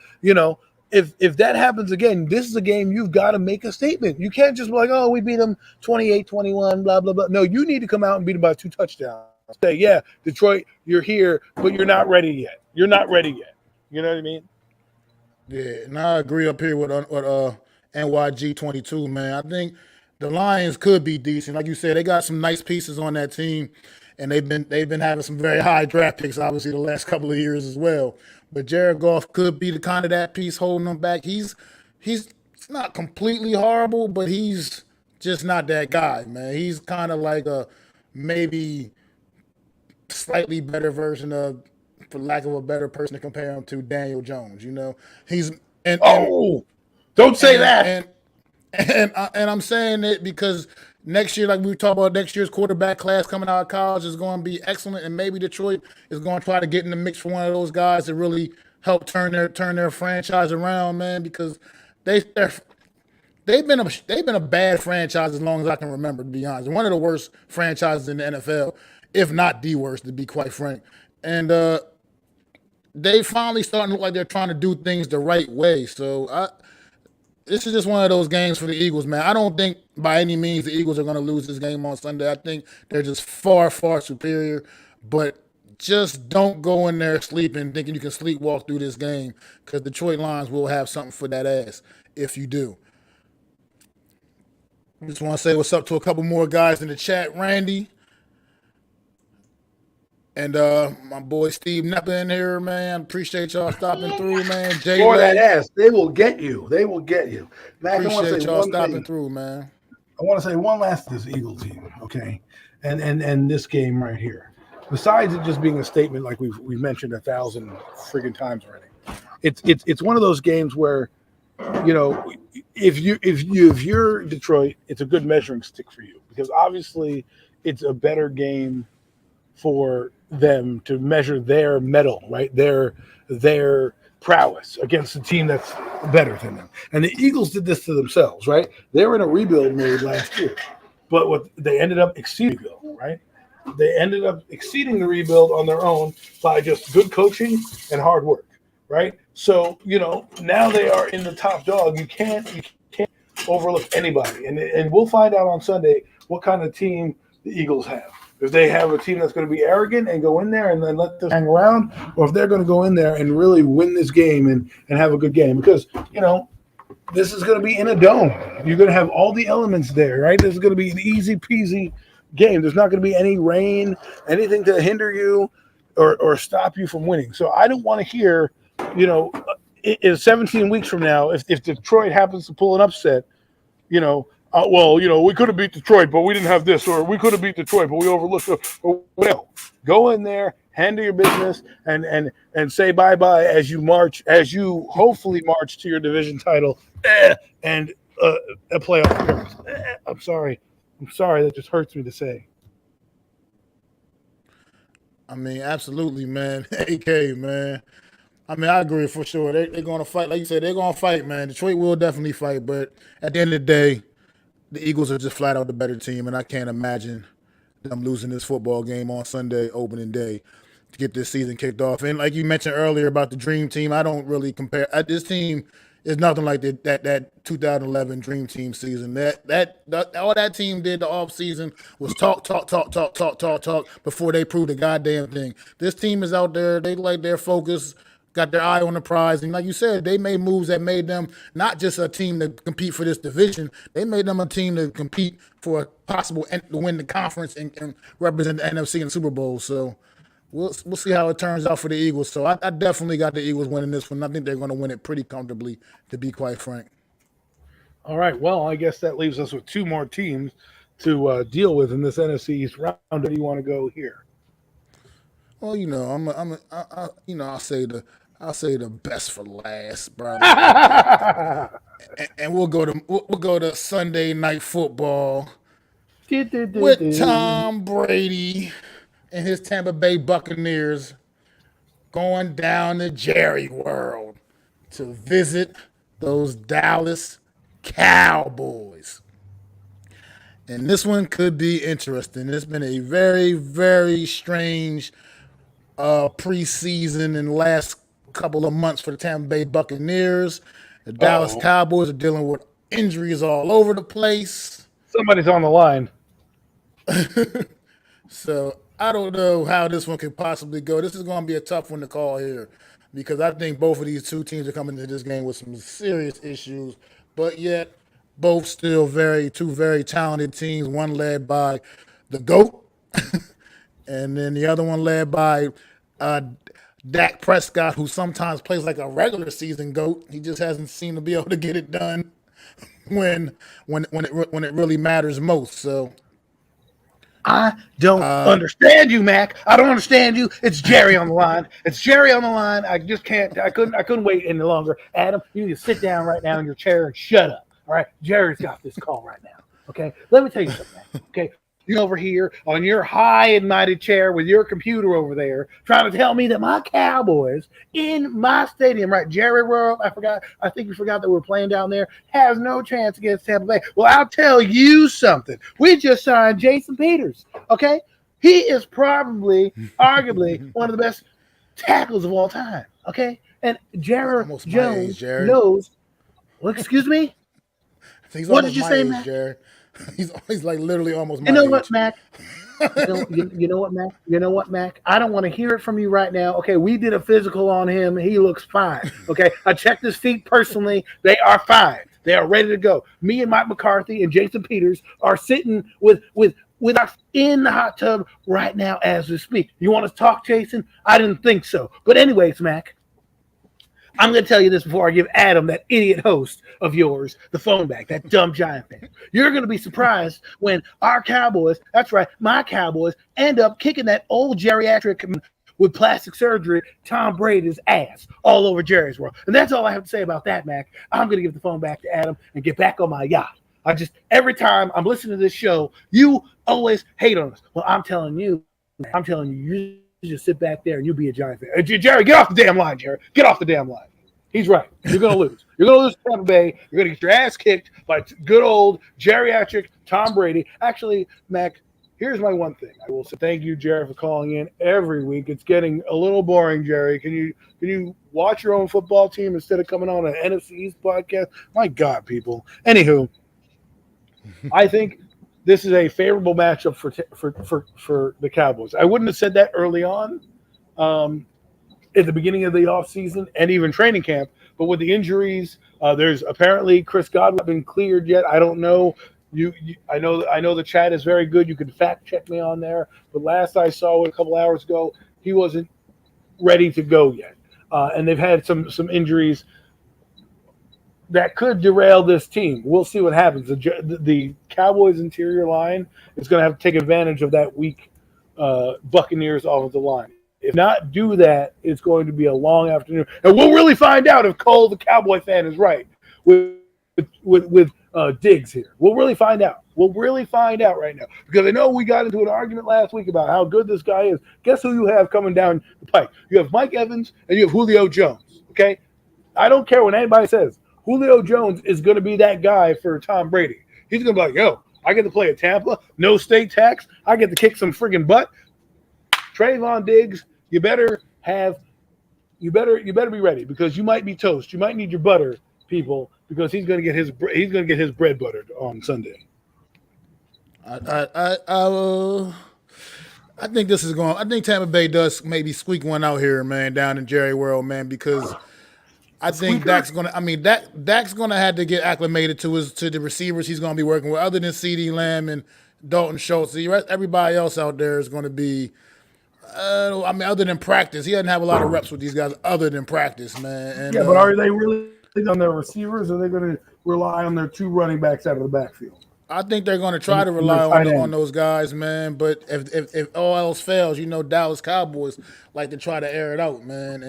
if that happens again, this is a game you've got to make a statement. You can't just be like, oh, we beat them 28-21, blah, blah, blah. No, you need to come out and beat them by 2 touchdowns. Say, yeah, Detroit, you're here, but you're not ready yet. You're not ready yet. You know what I mean? Yeah, and I agree up here with NYG 22, man. I think the Lions could be decent. Like you said, they got some nice pieces on that team, and they've been having some very high draft picks, obviously, the last couple of years as well. But Jared Goff could be the kind of that piece holding them back. He's not completely horrible, but he's just not that guy, man. He's kind of like a maybe slightly better version of, for lack of a better person to compare him to, Daniel Jones. He's Don't say and, that. and I'm saying it because next year, like we talked about, next year's quarterback class coming out of college is going to be excellent, and maybe Detroit is going to try to get in the mix for one of those guys to really help turn their franchise around, man. Because they've been a bad franchise as long as I can remember, to be honest. One of the worst franchises in the NFL, if not the worst, to be quite frank. And they finally starting to look like they're trying to do things the right way. So this is just one of those games for the Eagles, man. I don't think by any means the Eagles are going to lose this game on Sunday. I think they're just far, far superior. But just don't go in there sleeping, thinking you can sleepwalk through this game, because Detroit Lions will have something for that ass if you do. I just want to say what's up to a couple more guys in the chat. Randy and my boy Steve Neppa in here, man. Appreciate y'all stopping through, man. Jay For that Ray, ass, they will get you. They will get you. Mac, appreciate y'all stopping through, man. I want to say one last this Eagle team, okay, and this game right here. Besides it just being a statement, like we've mentioned 1,000 friggin' times already, it's one of those games where, if you're Detroit, it's a good measuring stick for you, because obviously it's a better game for them to measure their mettle, right? Their prowess against a team that's better than them. And the Eagles did this to themselves, right? They were in a rebuild mode last year, but they ended up exceeding the rebuild, right? They ended up exceeding the rebuild on their own by just good coaching and hard work, right? So, now they are in the top dog. You can't overlook anybody. And we'll find out on Sunday what kind of team the Eagles have. If they have a team that's going to be arrogant and go in there and then let them hang around, or if they're going to go in there and really win this game and have a good game. Because, this is going to be in a dome. You're going to have all the elements there, right? This is going to be an easy peasy game. There's not going to be any rain, anything to hinder you or stop you from winning. So I don't want to hear, in 17 weeks from now, if Detroit happens to pull an upset, we could have beat Detroit, but we didn't have this, or we could have beat Detroit, but we overlooked it, or whatever. Go in there, handle your business, and say bye-bye as you hopefully march to your division title and a playoff appearance. I'm sorry. That just hurts me to say. I mean, absolutely, man. AK, man. I mean, I agree for sure. They're going to fight. Like you said, they're going to fight, man. Detroit will definitely fight, but at the end of the day, the Eagles are just flat out the better team, and I can't imagine them losing this football game on Sunday, opening day, to get this season kicked off. And like you mentioned earlier about the Dream Team, I don't really compare. This team is nothing like that 2011 Dream Team season. That all that team did the off season was talk before they proved a goddamn thing. This team is out there. They like their focus, got their eye on the prize. And like you said, they made moves that made them not just a team to compete for this division. They made them a team to compete for a possible to win the conference and represent the NFC in the Super Bowl. So we'll see how it turns out for the Eagles. So I definitely got the Eagles winning this one. I think they're going to win it pretty comfortably, to be quite frank. All right. Well, I guess that leaves us with two more teams to deal with in this NFC East round. Where do you want to go here? Well, I'll say the best for last, brother. and we'll go to Sunday Night Football with Tom Brady and his Tampa Bay Buccaneers going down to Jerry World to visit those Dallas Cowboys. And this one could be interesting. It's been a very, very strange preseason and last couple of months for the Tampa Bay Buccaneers. The Dallas Cowboys are dealing with injuries all over the place. Somebody's on the line. So I don't know how this one could possibly go. This is going to be a tough one to call here, because I think both of these two teams are coming into this game with some serious issues. But yet, both still two very talented teams. One led by the GOAT, and then the other one led by uh, Dak Prescott, who sometimes plays like a regular season GOAT. He just hasn't seemed to be able to get it done when it really matters most. So I don't understand you, Mac. I don't understand you. It's Jerry on the line. It's Jerry on the line. I just can't. I couldn't wait any longer. Adam, you need to sit down right now in your chair and shut up. All right, Jerry's got this call right now. Okay, let me tell you something. Mac. Okay, you over here on your high and mighty chair with your computer over there, trying to tell me that my Cowboys in my stadium, right, Jerry World, I think you forgot that we're playing down there, has no chance against Tampa Bay. Well, I'll tell you something. We just signed Jason Peters, okay? He is probably, arguably, one of the best tackles of all time, okay? And Jared Jones knows, well, excuse me? What did you say, Mac? Jared. He's like literally almost my age. You know what, Mac? You know what, Mac? You know what, Mac? I don't want to hear it from you right now. Okay, we did a physical on him. He looks fine. Okay, I checked his feet personally. They are fine. They are ready to go. Me and Mike McCarthy and Jason Peters are sitting with us in the hot tub right now as we speak. You want to talk, Jason? I didn't think so. But anyways, Mac, I'm going to tell you this before I give Adam, that idiot host of yours, the phone back, that dumb Giant fan. You're going to be surprised when our Cowboys, that's right, my Cowboys, end up kicking that old geriatric with plastic surgery, Tom Brady's ass all over Jerry's World. And that's all I have to say about that, Mac. I'm going to give the phone back to Adam and get back on my yacht. Every time I'm listening to this show, you always hate on us. Well, I'm telling you, you just sit back there and you be a Giant fan. Jerry, get off the damn line, Jerry. Get off the damn line. He's right. You're going to lose. You're going to lose to Tampa Bay. You're going to get your ass kicked by good old geriatric Tom Brady. Actually, Mac, here's my one thing. I will say thank you, Jerry, for calling in every week. It's getting a little boring, Jerry. Can you watch your own football team instead of coming on an NFC East podcast? My God, people. Anywho, I think this is a favorable matchup for the Cowboys. I wouldn't have said that early on at the beginning of the offseason and even training camp, but with the injuries, there's apparently Chris Godwin not been cleared yet. I don't know. I know the chat is very good. You can fact check me on there, but last I saw a couple hours ago, he wasn't ready to go yet, and they've had some injuries that could derail this team. We'll see what happens. The Cowboys' interior line is going to have to take advantage of that weak Buccaneers offensive line. If not do that, it's going to be a long afternoon. And we'll really find out if Cole, the Cowboy fan, is right with Diggs here. We'll really find out. We'll really find out right now. Because I know we got into an argument last week about how good this guy is. Guess who you have coming down the pike? You have Mike Evans and you have Julio Jones, okay? I don't care what anybody says. Julio Jones is going to be that guy for Tom Brady. He's going to be like, yo, I get to play at Tampa, no state tax. I get to kick some friggin' butt. Trayvon Diggs, you better be ready because you might be toast. You might need your butter, people, because he's going to get his bread buttered on Sunday. I think this is going. I think Tampa Bay does maybe squeak one out here, man, down in Jerry World, man, because I think Dak's gonna have to get acclimated to the receivers he's gonna be working with, other than CeeDee Lamb and Dalton Schultz. Everybody else out there is gonna be. Other than practice, he doesn't have a lot of reps with these guys other than practice, man. And, but are they really on their receivers, or are they going to rely on their two running backs out of the backfield? I think they're going to try to rely on those guys, man. But if all else fails, Dallas Cowboys like to try to air it out, man.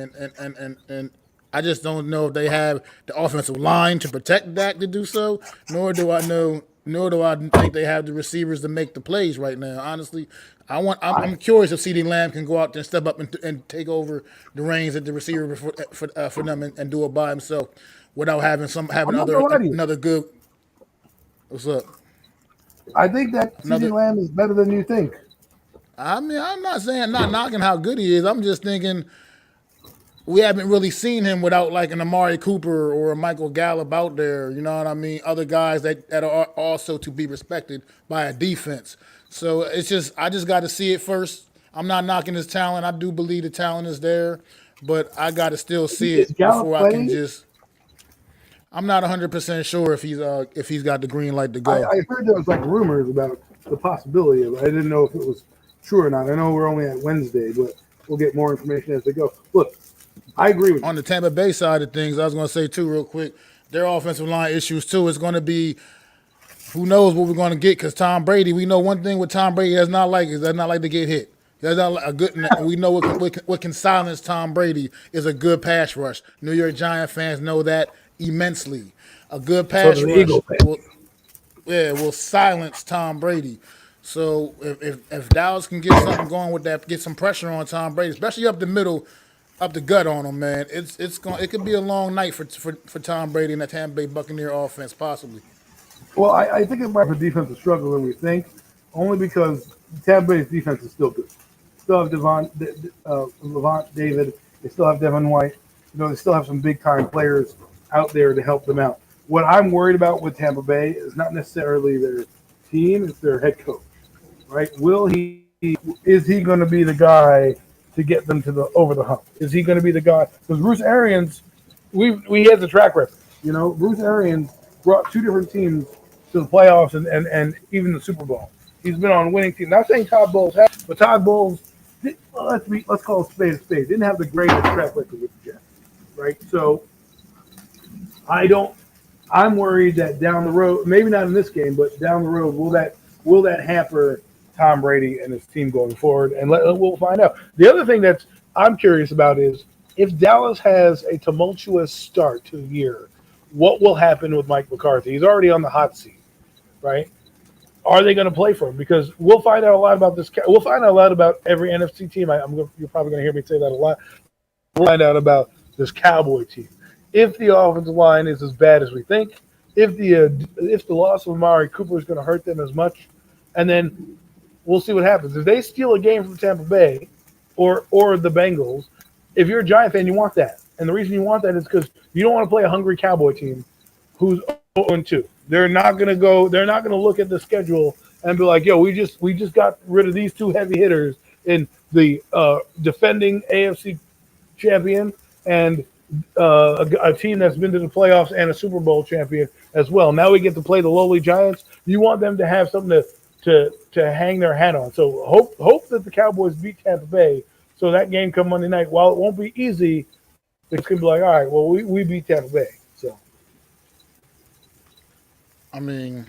And I just don't know if they have the offensive line to protect Dak to do so. Nor do I think they have the receivers to make the plays right now. Honestly, I'm curious if CeeDee Lamb can go out there and step up and take over the reins at the receiver for them and do it by himself without having another good. What's up? I think that CeeDee Lamb is better than you think. I'm not knocking how good he is. I'm just thinking we haven't really seen him without like an Amari Cooper or a Michael Gallup out there. You know what I mean? Other guys that are also to be respected by a defense. So I just got to see it first. I'm not knocking his talent. I do believe the talent is there, but I got to still see it before I can just. I'm not 100% sure if he's got the green light to go. I heard there was like rumors about the possibility of it. I didn't know if it was true or not. I know we're only at Wednesday, but we'll get more information as they go. Look, I agree with you. On the Tampa Bay side of things, I was going to say too, real quick, their offensive line issues too. It's going to be who knows what we're going to get because Tom Brady. We know one thing with Tom Brady that's not like to get hit. That's not a good. We know what can silence Tom Brady is a good pass rush. New York Giant fans know that immensely. A good pass rush will silence Tom Brady. So if Dallas can get something going with that, get some pressure on Tom Brady, especially up the middle, up the gut on him, man. It could be a long night for Tom Brady and that Tampa Bay Buccaneer offense, possibly. Well, I think it might be a defensive struggle than we think, only because Tampa Bay's defense is still good. Still have Levant David. They still have Devin White. They still have some big time players out there to help them out. What I'm worried about with Tampa Bay is not necessarily their team; it's their head coach. Right? Is he going to be the guy to get them to over the hump? Is he going to be the guy? Because Bruce Arians, we had the track record. Bruce Arians brought two different teams to the playoffs and even the Super Bowl. He's been on winning teams. Not saying Todd Bowles has, but Todd Bowles, let's call it spade a spade, didn't have the greatest track record with the Jets, right? So I'm worried that down the road, maybe not in this game, but down the road, will that hamper Tom Brady and his team going forward? And we'll find out. The other thing that I'm curious about is if Dallas has a tumultuous start to the year, what will happen with Mike McCarthy? He's already on the hot seat, right? Are they going to play for him? Because we'll find out a lot about this. We'll find out a lot about every NFC team. You're probably going to hear me say that a lot. We'll find out about this Cowboy team. If the offensive line is as bad as we think, if the loss of Amari Cooper is going to hurt them as much, and then we'll see what happens. If they steal a game from Tampa Bay or the Bengals, if you're a Giant fan, you want that. And the reason you want that is because you don't want to play a hungry Cowboy team who's 0-2. They're not going to look at the schedule and be like, yo, we just got rid of these two heavy hitters in the defending AFC champion and a team that's been to the playoffs and a Super Bowl champion as well. Now we get to play the lowly Giants. You want them to have something to hang their hat on. So hope that the Cowboys beat Tampa Bay. So that game come Monday night, while it won't be easy, it's going to be like, all right, well, we beat Tampa Bay. So, I mean,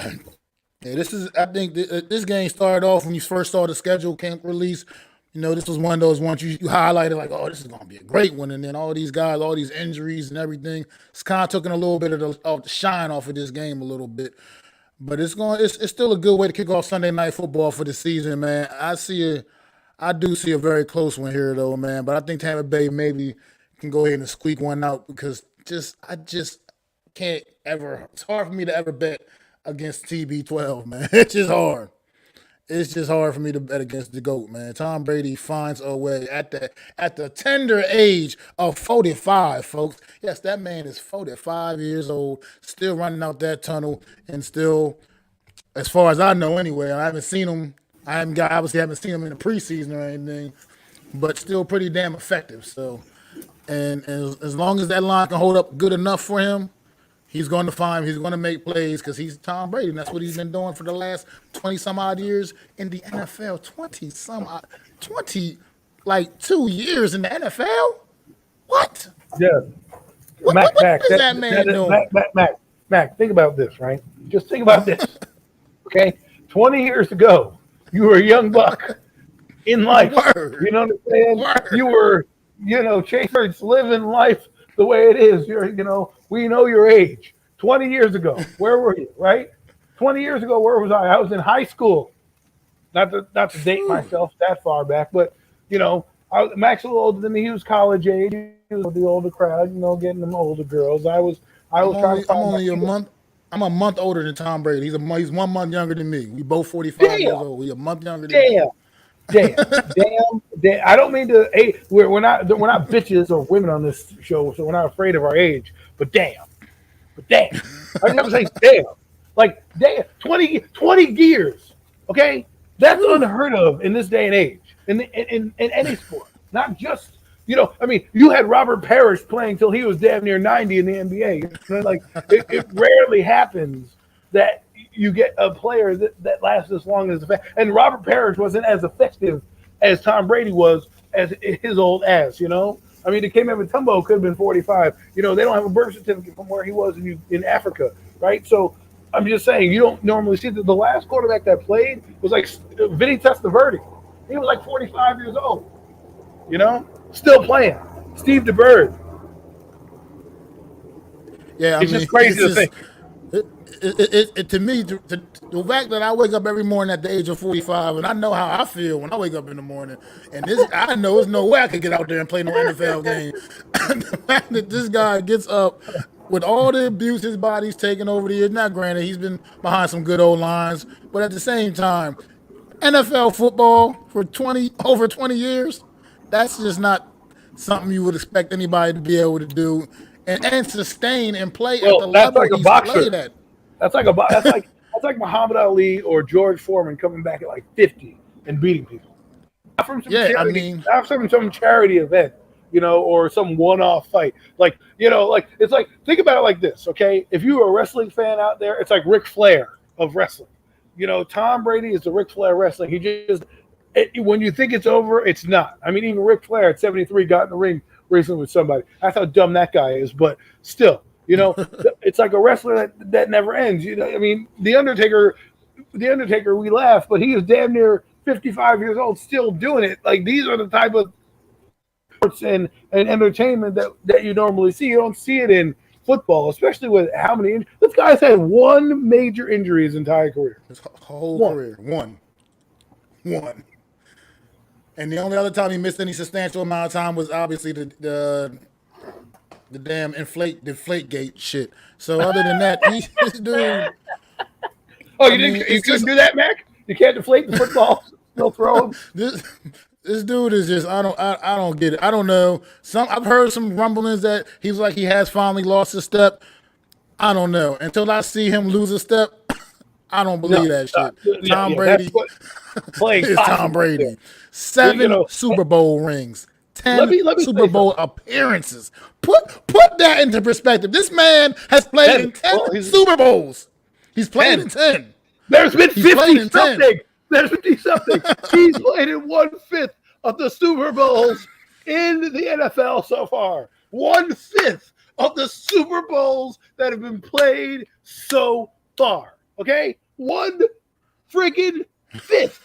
yeah, I think this game started off when you first saw the schedule camp release. This was one of those ones you highlighted like, oh, this is going to be a great one. And then all these guys, all these injuries and everything, it's kind of taking a little bit of the shine off of this game a little bit. But it's still a good way to kick off Sunday Night Football for the season, man. I do see a very close one here, though, man. But I think Tampa Bay maybe can go ahead and squeak one out because I just can't ever. It's hard for me to ever bet against TB12, man. It's just hard. It's just hard for me to bet against the GOAT, man. Tom Brady finds a way at the tender age of 45, folks. Yes, that man is 45 years old, still running out that tunnel, and still, as far as I know, anyway. I haven't seen him. Obviously haven't seen him in the preseason or anything, but still pretty damn effective. So, and as long as that line can hold up good enough for him, he's going to make plays because he's Tom Brady, and that's what he's been doing for the last 20-some-odd years in the NFL. 2 years in the NFL? What? Yeah. What is that man doing? Mac, think about this, right? Just think about this, okay? 20 years ago, you were a young buck in life. Word. You know what I'm saying? Word. You were, Chase living life the way it is. We know your age. 20 years ago, where were you, right? 20 years ago, where was I? I was in high school. Not to date myself that far back, but, Mac's a little older than me. He was college age. He was the older crowd, getting them older girls. I was trying to find I'm a month older than Tom Brady. He's 1 month younger than me. We both 45 years old. We a month younger than me. Damn. I don't mean to. We're not bitches or women on this show, so we're not afraid of our age. But damn. I never say damn. Like damn, 20 years. Okay, that's unheard of in this day and age. In any sport, not just I mean, you had Robert Parrish playing till he was damn near 90 in the NBA. Like it rarely happens that you get a player that lasts this long as a fan. And Robert Parrish wasn't as effective as Tom Brady was as his old ass. I mean, Dikembe Mutombo could have been 45. They don't have a birth certificate from where he was in Africa, right? So I'm just saying, you don't normally see that. The last quarterback that played was like Vinny Testaverde. He was like 45 years old, still playing. Steve DeBerg. Yeah, It's just crazy to think. To me, the fact that I wake up every morning at the age of 45, and I know how I feel when I wake up in the morning, and I know there's no way I could get out there and play no NFL game. The fact that this guy gets up with all the abuse his body's taken over the years. Now, granted, he's been behind some good old lines, but at the same time, NFL football for over 20 years, that's just not something you would expect anybody to be able to do and sustain and play at the level he's played at. That's like Muhammad Ali or George Foreman coming back at like 50 and beating people. Not from some charity event, or some one-off fight. It's like, think about it like this, okay? If you're a wrestling fan out there, it's like Ric Flair of wrestling. Tom Brady is the Ric Flair wrestling. He just when you think it's over, it's not. I mean, even Ric Flair at 73 got in the ring recently with somebody. That's how dumb that guy is, but still. It's like a wrestler that never ends. I mean, the Undertaker, we laugh, but he is damn near 55 years old, still doing it. Like, these are the type of sports and entertainment that you normally see. You don't see it in football, especially with how many. This guy's had one major injury his entire career. His whole career, one. And the only other time he missed any substantial amount of time was obviously the damn deflate gate shit. So other than that, this dude. Oh, you couldn't do that, Mac? You can't deflate the football, still throw him. This dude is just I don't get it. I don't know. I've heard some rumblings that he's like he has finally lost a step. I don't know. Until I see him lose a step, I don't believe that shit. Tom Brady is Tom Brady. 7 Super Bowl rings. 10 Super Bowl appearances. Put that into perspective. This man has played in 10 Super Bowls. He's played in 10. There's been 50-something. There's 50-something. He's played in 1/5 of the Super Bowls in the NFL so far. 1/5 of the Super Bowls that have been played so far. Okay? 1 freaking 5th.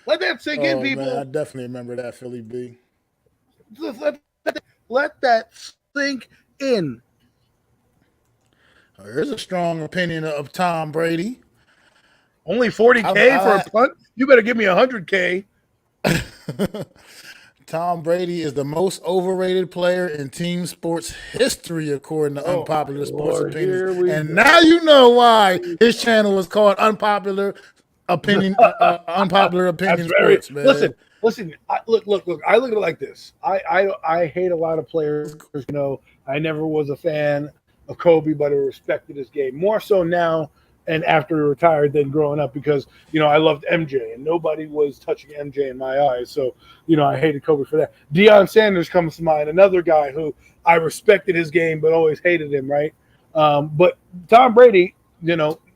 Let that sink in, people. Man, I definitely remember that, Philly B. Let that sink in. Here's a strong opinion of Tom Brady. Only 40K for a punt? You better give me 100K. Tom Brady is the most overrated player in team sports history, according to Unpopular Sports Opinions. And now you know why his channel was called Unpopular Opinion Sports, man. Listen. Look. I look at it like this. I hate a lot of players. I never was a fan of Kobe, but I respected his game more so now and after he retired than growing up because I loved MJ and nobody was touching MJ in my eyes. So I hated Kobe for that. Deion Sanders comes to mind, another guy who I respected his game but always hated him. Right, but Tom Brady,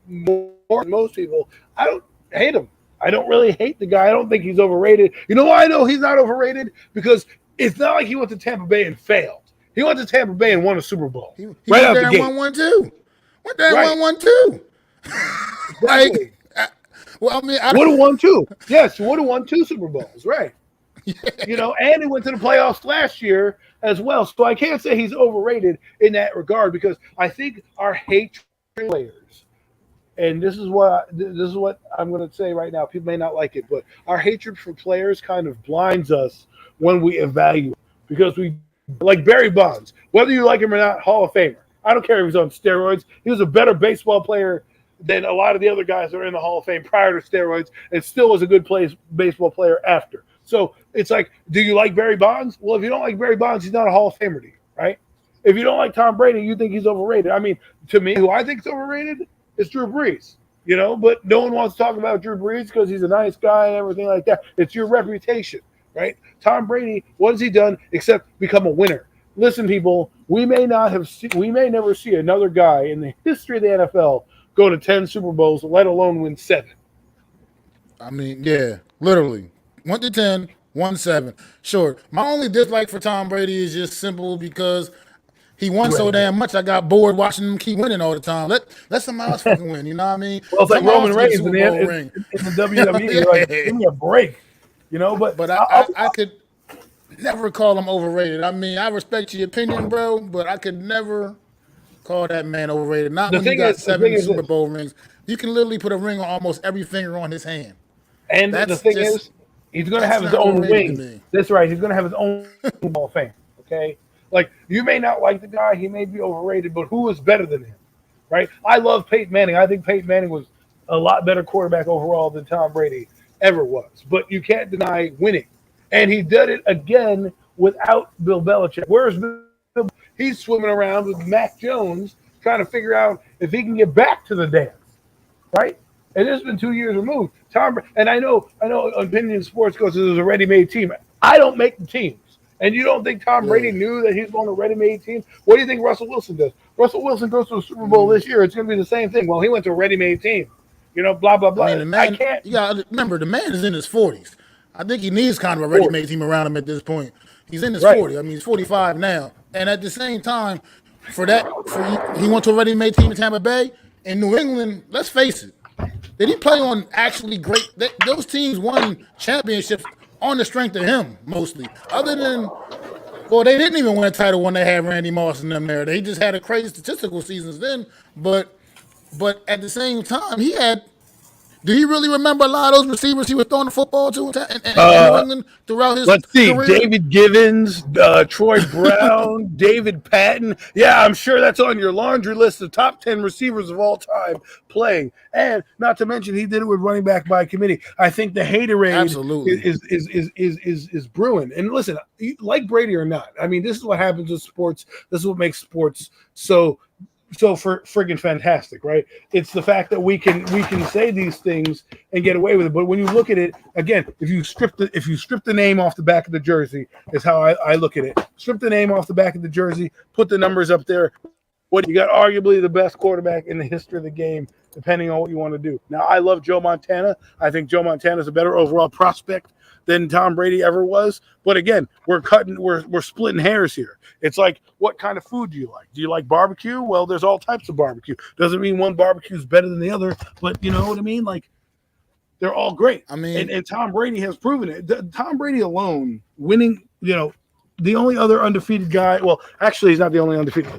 more than most people, I don't hate him. I don't really hate the guy. I don't think he's overrated. You know why I know he's not overrated? Because it's not like he went to Tampa Bay and failed. He went to Tampa Bay and won a Super Bowl. He right out the gate. Won one too. Went there and won one too. Exactly. Well, I mean, would have won 2. Yes, would have won 2 Super Bowls, right? Yeah. And he went to the playoffs last year as well. So I can't say he's overrated in that regard because I think our hatred for players, and this is what I'm going to say right now. People may not like it, but our hatred for players kind of blinds us when we evaluate because we like Barry Bonds, whether you like him or not, Hall of Famer. I don't care if he's on steroids. He was a better baseball player than a lot of the other guys that are in the Hall of Fame prior to steroids and still was a good baseball player after. So it's like, do you like Barry Bonds? Well, if you don't like Barry Bonds, he's not a Hall of Famer to you, right? If you don't like Tom Brady, you think he's overrated. I mean, to me, who I think is overrated is Drew Brees, but no one wants to talk about Drew Brees because he's a nice guy and everything like that. It's your reputation. right? Tom Brady, what has he done except become a winner? Listen, people, we may never see another guy in the history of the NFL go to 10 Super Bowls, let alone win 7. I mean, yeah, literally. 1 to 10, 1-7. Sure. My only dislike for Tom Brady is just simple because he won so damn much. I got bored watching him keep winning all the time. Let somebody else fucking win. You know what I mean? Well, it's like Somebody Roman else get a Reigns in Super Bowl ring. the WWE. You're like, give me a break, But But I could never call him overrated. I mean, I respect your opinion, bro, but I could never call that man overrated. Not the when you thing got is, the thing 7 is Super this, Bowl rings. You can literally put a ring on almost every finger on his hand. and the That's thing just is, he's going to that's have his not own overrated to ring. me. That's right. He's going to have his own Hall of Fame. Okay, like you may not like the guy, he may be overrated, but who is better than him, right? I love Peyton Manning. I think Peyton Manning was a lot better quarterback overall than Tom Brady ever was. But you can't deny winning, and he did it again without Bill Belichick. Where's Bill? He's swimming around with Mac Jones trying to figure out if he can get back to the dance, right? And it's been 2 years removed. And I know, Opinion Sports goes, there's a ready-made team. I don't make the teams. And you don't think Tom Brady Yeah. knew that he's going to ready-made team? What do you think Russell Wilson does? Russell Wilson goes to a Super Bowl this year. It's going to be the same thing. Well, he went to a ready-made team. Blah, blah, I blah. mean, the I man, can't. you got to remember, the man is in his 40s. I think he needs kind of a ready-made team around him at this point. He's in his Right. 40s. I mean, he's 45 now. And at the same time, he went to a ready-made team in Tampa Bay. In New England, let's face it, did he play on actually great? Those teams won championships on the strength of him, mostly. Other than, well, they didn't even win a title when they had Randy Moss and them there. They just had a crazy statistical seasons then. But at the same time, do you really remember a lot of those receivers he was throwing the football to in New England throughout his Let's see. career? David Givens, Troy Brown, David Patton. Yeah, I'm sure that's on your laundry list of top 10 receivers of all time playing. And not to mention, he did it with running back by committee. I think the haterade Absolutely. is brewing. And listen, like Brady or not, I mean, this is what happens with sports. This is what makes sports so friggin' fantastic, right? It's the fact that we can say these things and get away with it. But when you look at it again, if you strip the name off the back of the jersey, is how I look at it. Strip the name off the back of the jersey, put the numbers up there. What you got? Arguably the best quarterback in the history of the game, depending on what you want to do. Now, I love Joe Montana. I think Joe Montana is a better overall prospect than Tom Brady ever was. But again, we're splitting hairs here. It's like, what kind of food do you like? Do you like barbecue? Well, there's all types of barbecue. Doesn't mean one barbecue is better than the other, but you know what I mean? Like, they're all great. I mean, and Tom Brady has proven it. Tom Brady alone winning, the only other undefeated guy. Well, actually, he's not the only undefeated.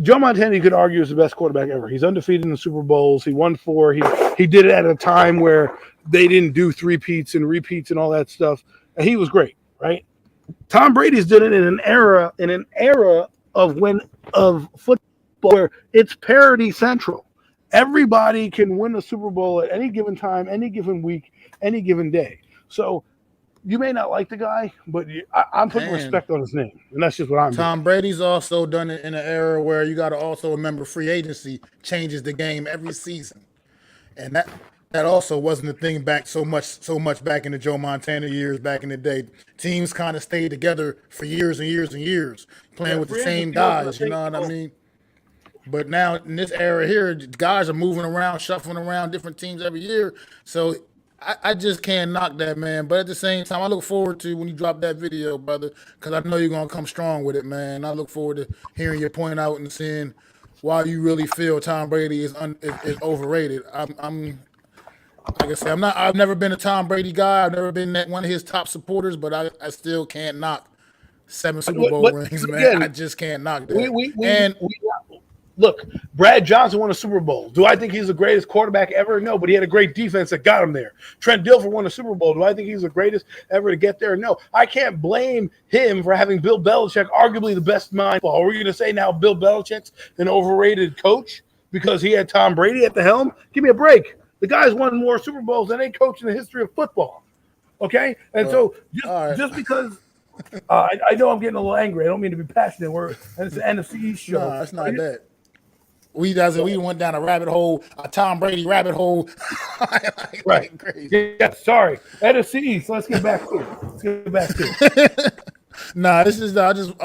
Joe Montana, you could argue, is the best quarterback ever. He's undefeated in the Super Bowls. He won 4. He did it at a time where they didn't do three-peats and repeats and all that stuff. And he was great, right? Tom Brady's did it in an era of football where it's parity central. Everybody can win a Super Bowl at any given time, any given week, any given day. So you may not like the guy, but I'm putting respect on his name, and that's just what I'm doing. Tom Brady's also done it in an era where you got to also remember free agency changes the game every season, and that also wasn't a thing back so much back in the Joe Montana years back in the day. Teams kind of stayed together for years and years and years, playing with the same guys. You know what I mean? But now in this era here, guys are moving around, shuffling around different teams every year. So I just can't knock that, man. But at the same time, I look forward to when you drop that video, brother, because I know you're going to come strong with it, man. I look forward to hearing your point out and seeing why you really feel Tom Brady is overrated. I'm like I said, I've never been a Tom Brady guy. I've never been one of his top supporters, but I still can't knock 7 Super Bowl rings, man. Again, I just can't knock that. Look, Brad Johnson won a Super Bowl. Do I think he's the greatest quarterback ever? No, but he had a great defense that got him there. Trent Dilfer won a Super Bowl. Do I think he's the greatest ever to get there? No. I can't blame him for having Bill Belichick, arguably the best mind. Are we going to say now Bill Belichick's an overrated coach because he had Tom Brady at the helm? Give me a break. The guy's won more Super Bowls than any coach in the history of football. Okay? And just because I know I'm getting a little angry. I don't mean to be passionate. It's an NFC East show. No, it's not that. We went down a rabbit hole, a Tom Brady rabbit hole. Right. Crazy. Yeah, sorry. NFC East. Let's get back to it. Nah, this is I just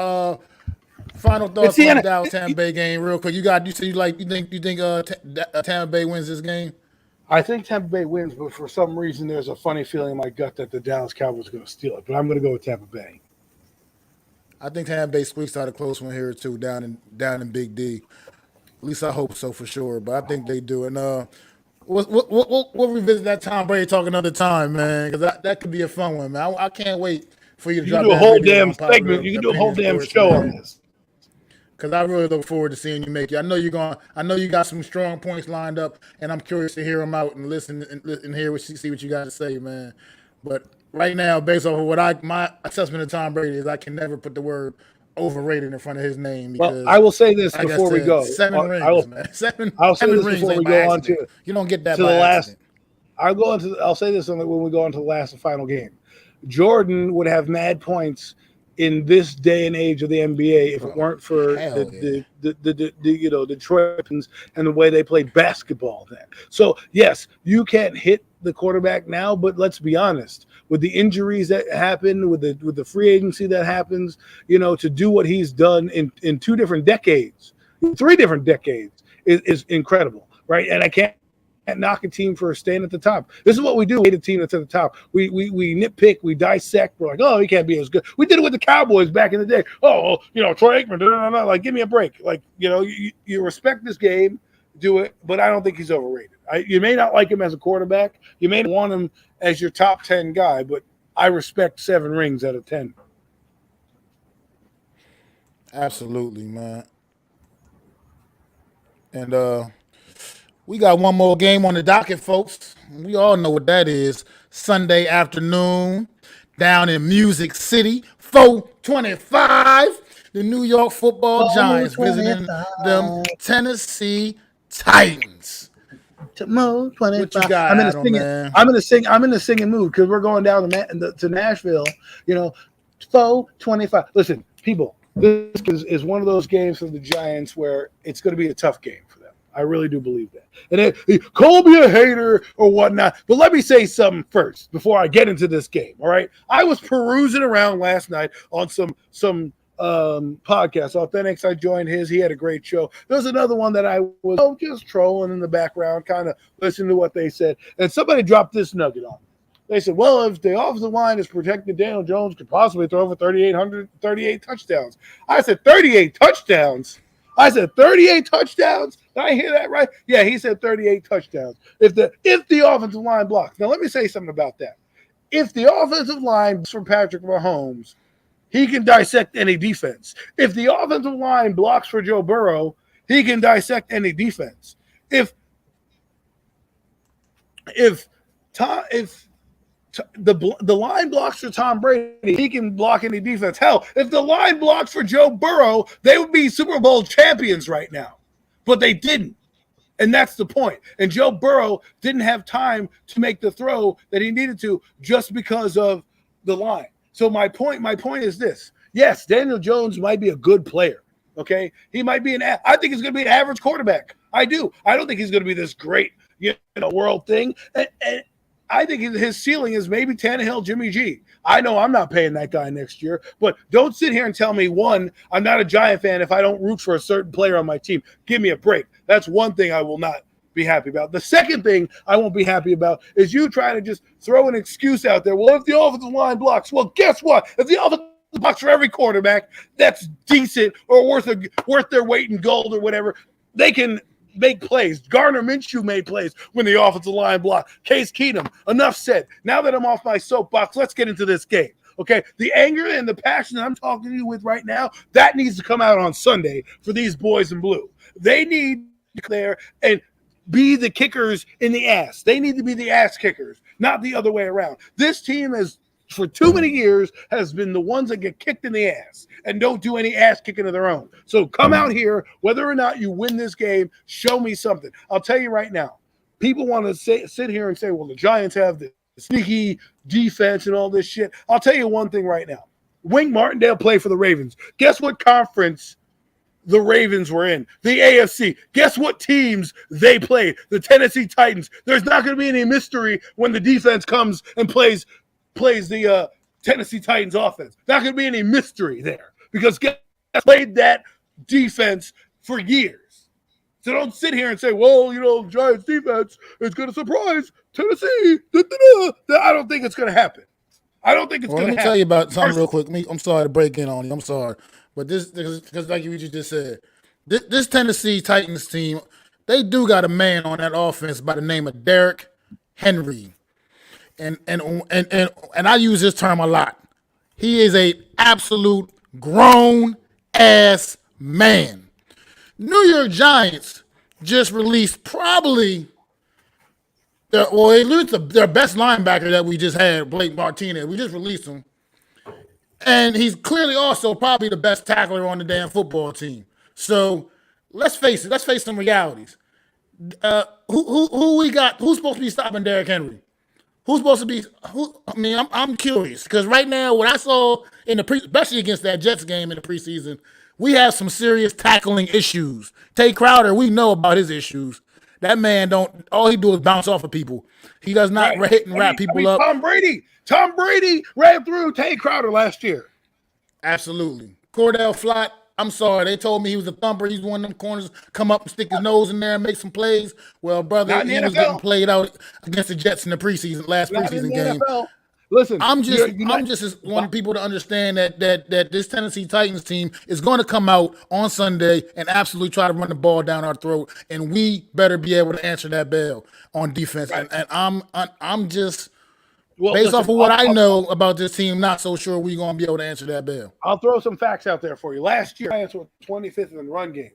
final thoughts the on N- Dallas Tampa Bay game, real quick. You said you think Tampa Bay wins this game? I think Tampa Bay wins, but for some reason, there's a funny feeling in my gut that the Dallas Cowboys are going to steal it. But I'm going to go with Tampa Bay. I think Tampa Bay squeaks out a close one here too, down in Big D. At least I hope so for sure. But I think they do. And we'll revisit that Tom Brady talk another time, man, because that could be a fun one, man. I can't wait for you to drop do a that whole video damn on Popular segment. You can do a whole Opinion damn Sports, show man. on this. Because I really look forward to seeing you make it. I know you got some strong points lined up, and I'm curious to hear them out and listen and see what you got to say, man. But right now, based off of what my assessment of Tom Brady is, I can never put the word overrated in front of his name. Because, Well, I will say this like before we go. 7 rings, man. I'll say this rings before we ain't by go on accident. You don't get that to by the last. accident. I'll say this when we go on to the last and final game. Jordan would have mad points in this day and age of the NBA if it weren't for the Detroit Pistons and the way they played basketball then. So yes, you can't hit the quarterback now, but let's be honest, with the injuries that happen, with the free agency that happens, to do what he's done in 3 different decades is incredible, right? And I can't knock a team for staying at the top. This is what we do. We hate a team that's at the top. We nitpick, we dissect. We're like, oh, he can't be as good. We did it with the Cowboys back in the day. Oh, Troy Aikman. Like, give me a break. Like, you respect this game, do it. But I don't think he's overrated. You may not like him as a quarterback. You may not want him as your top 10 guy. But I respect 7 rings out of 10. Absolutely, man. And we got one more game on the docket, folks. We all know what that is. Sunday afternoon down in Music City, 425. The New York Football Giants visiting them Tennessee Titans. What you got, Adam, man? I'm in the singing mood because we're going down to Nashville. 425. Listen, people, this is one of those games for the Giants where it's going to be a tough game for them. I really do believe that. And call me a hater or whatnot. But let me say something first before I get into this game. All right. I was perusing around last night on some podcasts. Authentics, I joined his. He had a great show. There's another one that I was just trolling in the background, kind of listening to what they said. And somebody dropped this nugget on me. They said, well, if the offensive line is protected, Daniel Jones could possibly throw for 38 touchdowns. I said, 38 touchdowns? I said 38 touchdowns. Did I hear that right? Yeah, he said 38 touchdowns. If the offensive line blocks. Now, let me say something about that. If the offensive line for Patrick Mahomes, he can dissect any defense. If the offensive line blocks for Joe Burrow, he can dissect any defense. If the line blocks for Tom Brady, he can block any defense. Hell, if the line blocks for Joe Burrow, they would be Super Bowl champions right now. But they didn't. And that's the point. And Joe Burrow didn't have time to make the throw that he needed to just because of the line. So my point is this. Yes, Daniel Jones might be a good player. Okay? He might be I think he's going to be an average quarterback. I do. I don't think he's going to be this great, world thing. And I think his ceiling is maybe Tannehill, Jimmy G. I know I'm not paying that guy next year, but don't sit here and tell me, one, I'm not a Giant fan if I don't root for a certain player on my team. Give me a break. That's one thing I will not be happy about. The second thing I won't be happy about is you trying to just throw an excuse out there. Well, if the offensive line blocks, well, guess what? If the offensive blocks for every quarterback that's decent or worth their weight in gold or whatever, they can make plays. Gardner Minshew made plays when the offensive line blocked. Case Keenum. Enough said. Now that I'm off my soapbox, let's get into this game. Okay, the anger and the passion that I'm talking to you with right now, that needs to come out on Sunday for these boys in blue. They need to declare and be the kickers in the ass. They need to be the ass kickers, not the other way around. This team has, for too many years, has been the ones that get kicked in the ass and don't do any ass kicking of their own. So come out here, whether or not you win this game, show me something. I'll tell you right now, people want to sit here and say, well, the Giants have the sneaky defense and all this shit. I'll tell you one thing right now. Wink Martindale played for the Ravens. Guess what conference the Ravens were in, the AFC. Guess what teams they played? The Tennessee Titans. There's not going to be any mystery when the defense comes and plays the Tennessee Titans offense. Not going to be any mystery there because guess played that defense for years. So don't sit here and say, well, Giants defense is going to surprise Tennessee. I don't think it's going to happen. I don't think it's going to happen. Let me tell you about something real quick. I'm sorry to break in on you. I'm sorry. But because like you just said, this Tennessee Titans team, they do got a man on that offense by the name of Derrick Henry. And I use this term a lot. He is a absolute grown-ass man. New York Giants just released probably their best linebacker that we just had, Blake Martinez. We just released him. And he's clearly also probably the best tackler on the damn football team. So let's face it. Let's face some realities. Who we got? Who's supposed to be stopping Derrick Henry? Who's supposed to be? I'm curious because right now, what I saw in the especially against that Jets game in the preseason, we have some serious tackling issues. Tay Crowder, we know about his issues. That man all he do is bounce off of people. He does not hit and wrap people up. Tom Brady ran through Tay Crowder last year. Absolutely. Cordell Flott, I'm sorry. They told me he was a thumper. He's one of them corners, come up and stick his nose in there and make some plays. Well, brother, he was getting played out against the Jets in the last preseason game. NFL. Listen, I'm just wanting people to understand that this Tennessee Titans team is going to come out on Sunday and absolutely try to run the ball down our throat, and we better be able to answer that bell on defense. Right. And I'm just based off of what I know about this team, not so sure we're going to be able to answer that bell. I'll throw some facts out there for you. Last year, Giants were 25th in the run game.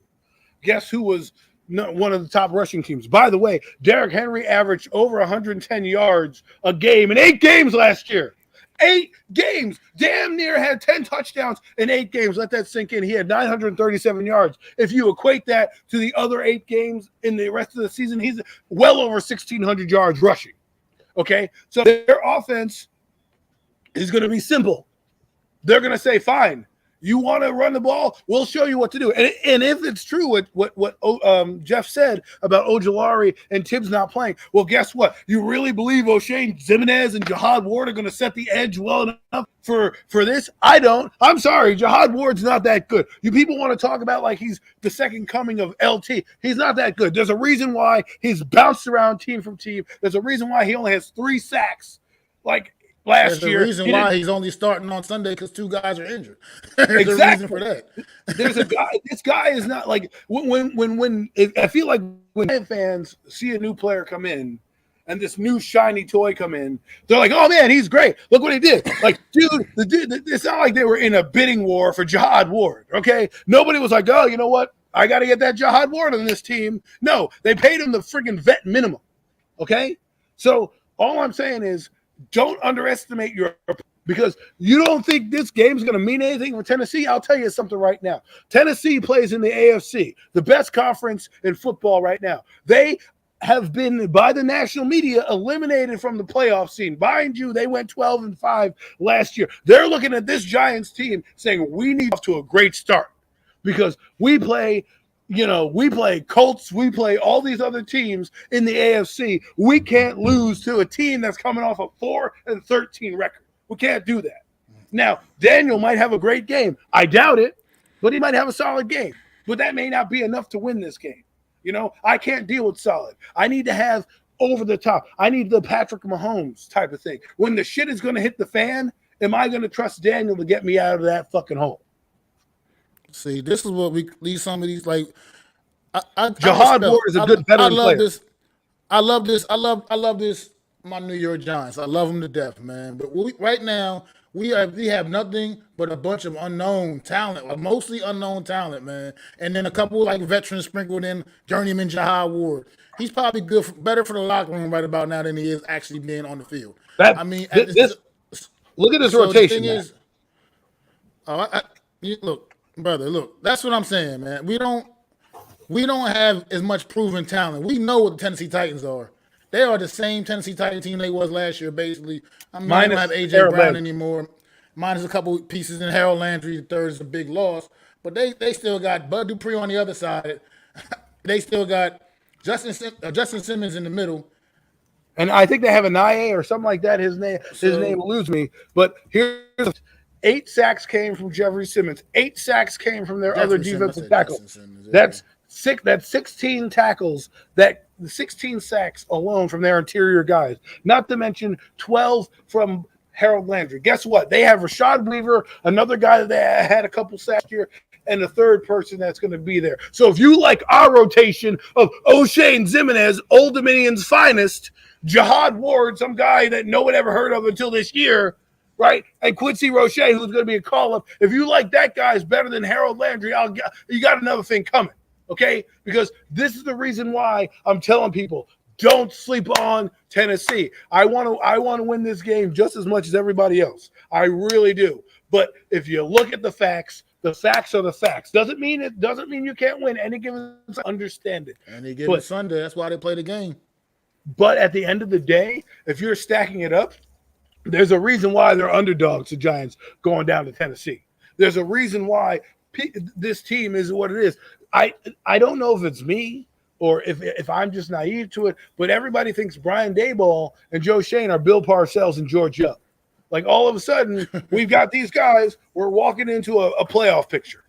Guess who was one of the top rushing teams? By the way, Derrick Henry averaged over 110 yards a game in 8 games last year. 8 games. Damn near had 10 touchdowns in 8 games. Let that sink in. He had 937 yards. If you equate that to the other 8 games in the rest of the season, he's well over 1,600 yards rushing. Okay? So their offense is going to be simple. They're going to say, fine, you want to run the ball? We'll show you what to do. And if it's true what Jeff said about Ojulari and Tibbs not playing, well, guess what? You really believe O'Shane Zimenez and Jihad Ward are going to set the edge well enough for this? I don't. I'm sorry. Jihad Ward's not that good. You people want to talk about like he's the second coming of LT. He's not that good. There's a reason why he's bounced around team from team. There's a reason why he only has 3 sacks. Like, last year. There's a reason why he's only starting on Sunday because 2 guys are injured. There's a reason for that. There's a guy. This guy is not like when I feel like when fans see a new player come in and this new shiny toy come in, they're like, "Oh man, he's great! Look what he did!" Like, dude, it's not like they were in a bidding war for Jihad Ward. Okay, nobody was like, "Oh, you know what? I got to get that Jihad Ward on this team." No, they paid him the friggin' vet minimum. Okay, so all I'm saying is, don't underestimate because you don't think this game's going to mean anything for Tennessee. I'll tell you something right now. Tennessee plays in the AFC, the best conference in football right now. They have been, by the national media, eliminated from the playoff scene. Mind you, they went 12-5 last year. They're looking at this Giants team saying, we need to a great start because we play Colts, we play all these other teams in the AFC. We can't lose to a team that's coming off a 4-13 record. We can't do that. Now, Daniel might have a great game. I doubt it, but he might have a solid game. But that may not be enough to win this game. I can't deal with solid. I need to have over the top. I need the Patrick Mahomes type of thing. When the shit is going to hit the fan, am I going to trust Daniel to get me out of that fucking hole? See, this is what we leave some of these like. Jihad Ward is a good veteran player. I love this. My New York Giants. I love them to death, man. But right now we have nothing but a bunch of unknown talent, like mostly unknown talent, man. And then a couple like veterans sprinkled in, journeyman Jihad Ward. He's probably better for the locker room right about now than he is actually being on the field. Look at this rotation. Look, brother, look. That's what I'm saying, man. We don't have as much proven talent. We know what the Tennessee Titans are. They are the same Tennessee Titans team they was last year, basically. I mean, they don't have A.J. Brown anymore. minus a couple pieces in Harold Landry. The third is a big loss, but they still got Bud Dupree on the other side. They still got Justin Simmons in the middle. And I think they have an IA or something like that. His name eludes me. But here's 8 sacks came from Jeffrey Simmons. 8 sacks came from their other defensive tackle. That's 16 tackles. 16 sacks alone from their interior guys. Not to mention 12 from Harold Landry. Guess what? They have Rashad Weaver, another guy that they had a couple sacks here, and the third person that's going to be there. So if you like our rotation of O'Shea and Zimenez, Old Dominion's finest, Jihad Ward, some guy that no one ever heard of until this year, right? And Quincy Roche, who's going to be a call-up. If you like that guy's better than Harold Landry, you got another thing coming, okay? Because this is the reason why I'm telling people, don't sleep on Tennessee. I want to win this game just as much as everybody else. I really do. But if you look at the facts are the facts. Doesn't mean you can't win any given Sunday. Understand it. Any given Sunday, that's why they play the game. But at the end of the day, if you're stacking it up, there's a reason why they're underdogs, the Giants, going down to Tennessee. There's a reason why this team is what it is. I don't know if it's me or if I'm just naive to it, but everybody thinks Brian Daboll and Joe Shane are Bill Parcells and George Young. Like all of a sudden, we've got these guys, we're walking into a playoff picture.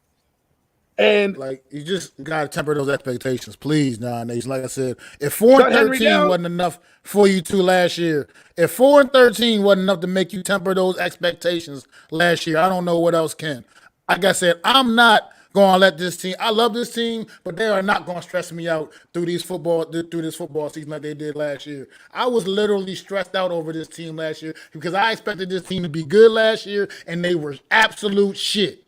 And like you just gotta temper those expectations, please, Nation. Like I said, if 4-13 wasn't enough for you two last year, if 4-13 wasn't enough to make you temper those expectations last year, I don't know what else can. Like I said, I'm not gonna let this team. I love this team, but they are not gonna stress me out through this football season like they did last year. I was literally stressed out over this team last year because I expected this team to be good last year, and they were absolute shit.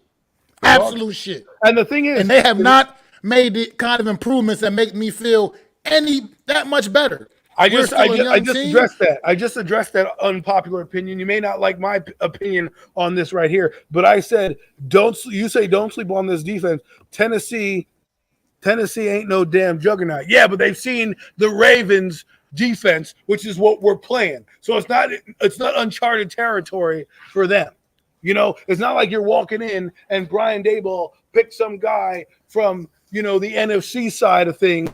Absolute shit. And the thing is, and they have not made the kind of improvements that make me feel that much better. I just addressed that. I just addressed that unpopular opinion. You may not like my opinion on this right here, but I said don't sleep on this defense. Tennessee ain't no damn juggernaut. Yeah, but they've seen the Ravens defense, which is what we're playing. So it's not uncharted territory for them. You know, it's not like you're walking in and Brian Daboll picked some guy from, the NFC side of things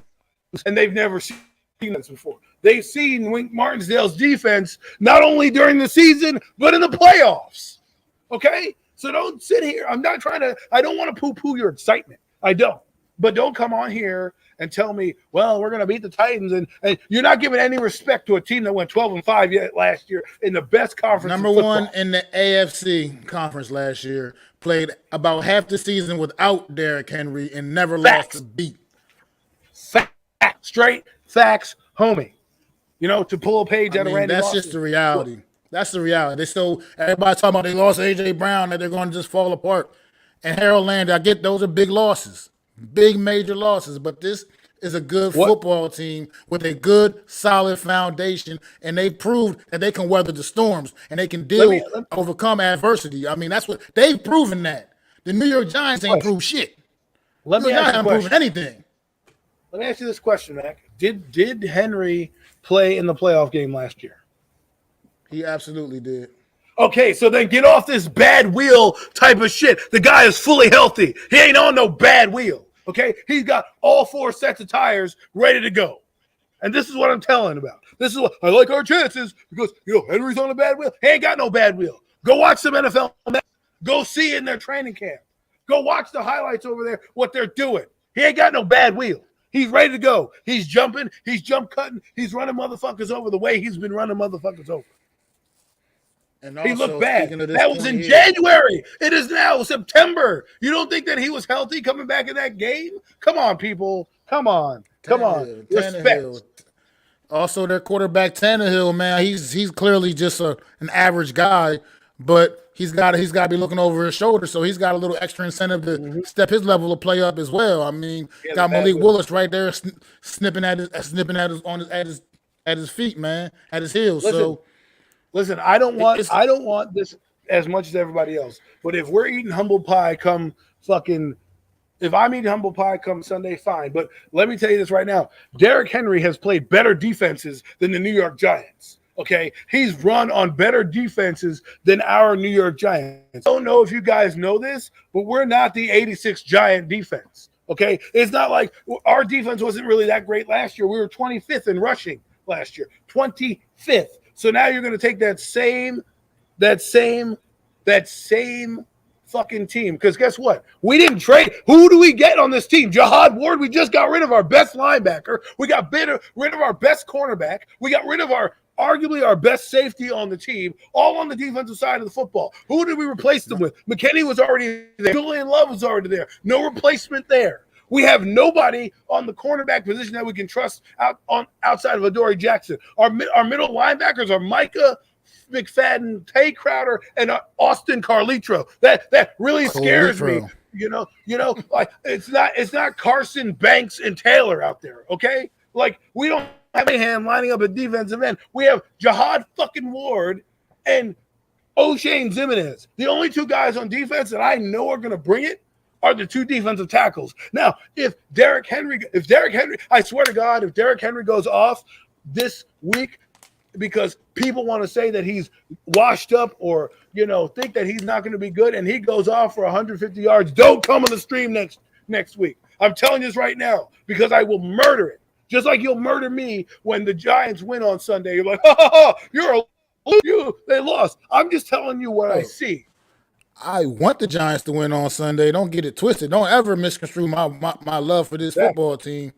and they've never seen this before. They've seen Wink Martindale's defense not only during the season, but in the playoffs. Okay? So don't sit here. I don't want to poo-poo your excitement. I don't. But don't come on here and tell me, well, we're going to beat the Titans. And you're not giving any respect to a team that went 12-5 last year in the best conference. Number one in the AFC conference last year, played about half the season without Derrick Henry and never lost a beat. Facts. Straight facts, homie. To pull a page out of Randy that's Moss. just the reality. That's the reality. Everybody talking about they lost A.J. Brown, that they're going to just fall apart. And Harold Landry, I get those are big losses. Big major losses, but this is a good football team with a good, solid foundation, and they proved that they can weather the storms and they can overcome adversity. I mean, that's what they've proven that. The New York Giants ain't proved shit. Let me ask you a question. Proven anything. Let me ask you this question, Mac. Did Henry play in the playoff game last year? He absolutely did. Okay, so then get off this bad wheel type of shit. The guy is fully healthy. He ain't on no bad wheel. Okay, he's got all 4 sets of tires ready to go. And this is what I'm telling about. This is what I like our chances because, Henry's on a bad wheel. He ain't got no bad wheel. Go watch some NFL. Go see it in their training camp. Go watch the highlights over there, what they're doing. He ain't got no bad wheel. He's ready to go. He's jumping. He's jump cutting. He's running motherfuckers over the way he's been running motherfuckers over. And he looked bad. That was in January. It is now September. You don't think that he was healthy coming back in that game? Come on, people. Come on. Respect. Also, their quarterback Tannehill, man, he's clearly just an average guy, but he's got to be looking over his shoulder, so he's got a little extra incentive to step his level of play up as well. I mean, got Malik Willis right there snipping at his feet, man, at his heels. Listen, I don't want this as much as everybody else. But if we're eating humble pie if I'm eating humble pie come Sunday, fine. But let me tell you this right now. Derrick Henry has played better defenses than the New York Giants. Okay, he's run on better defenses than our New York Giants. I don't know if you guys know this, but we're not the 86 Giant defense. Okay, it's not like our defense wasn't really that great last year. We were 25th in rushing last year, 25th. So now you're going to take that same fucking team. Because guess what? We didn't trade. Who do we get on this team? Jihad Ward. We just got rid of our best linebacker. We got rid of our best cornerback. We got rid of arguably our best safety on the team, all on the defensive side of the football. Who did we replace them with? McKinney was already there. Julian Love was already there. No replacement there. We have nobody on the cornerback position that we can trust outside of Adoree Jackson. Our middle linebackers are Micah McFadden, Tay Crowder, and Austin Carlitro. That really scares me. You know, like it's not Carson, Banks, and Taylor out there. Okay, like we don't have a hand lining up at defensive end. We have Jihad fucking Ward and O'Shane Zimenez. The only two guys on defense that I know are going to bring it are the two defensive tackles. Now, if Derrick Henry, I swear to God, if Derrick Henry goes off this week because people want to say that he's washed up or, think that he's not going to be good and he goes off for 150 yards, don't come on the stream next week. I'm telling you this right now because I will murder it. Just like you'll murder me when the Giants win on Sunday. You're like, they lost. I'm just telling you what I see. I want the Giants to win on Sunday. Don't get it twisted. Don't ever misconstrue my love for this football team.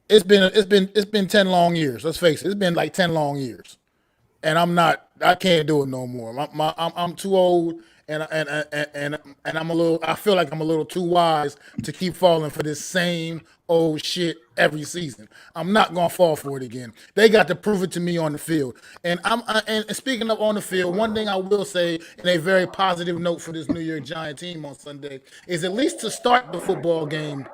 It's been 10 long years. Let's face it. It's been like 10 long years. And I can't do it no more. I'm too old and I feel like I'm a little too wise to keep falling for this same old shit every season. I'm not gonna fall for it again. They got to prove it to me on the field. And and speaking of on the field, one thing I will say in a very positive note for this New York Giant team on Sunday is at least to start the football game.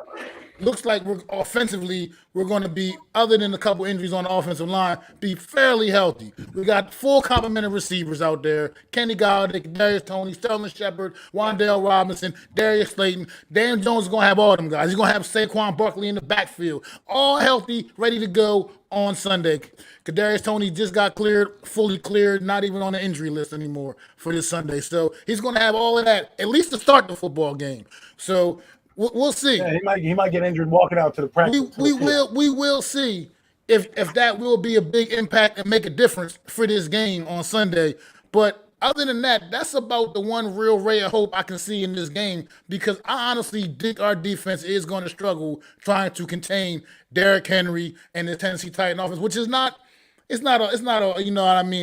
Looks like we're going to be, other than a couple injuries on the offensive line, be fairly healthy. We got full complement of receivers out there. Kenny Galladay, Darius Toney, Sterling Shepard, Wan'Dale Robinson, Darius Slayton. Dan Jones is going to have all them guys. He's going to have Saquon Barkley in the backfield. All healthy, ready to go on Sunday. Kadarius Toney just got fully cleared, not even on the injury list anymore for this Sunday. So he's going to have all of that, at least to start the football game. So we'll see. Yeah, he might get injured walking out to the practice. We will see if that will be a big impact and make a difference for this game on Sunday. But other than that, that's about the one real ray of hope I can see in this game because I honestly think our defense is going to struggle trying to contain Derrick Henry and the Tennessee Titan offense, which is not a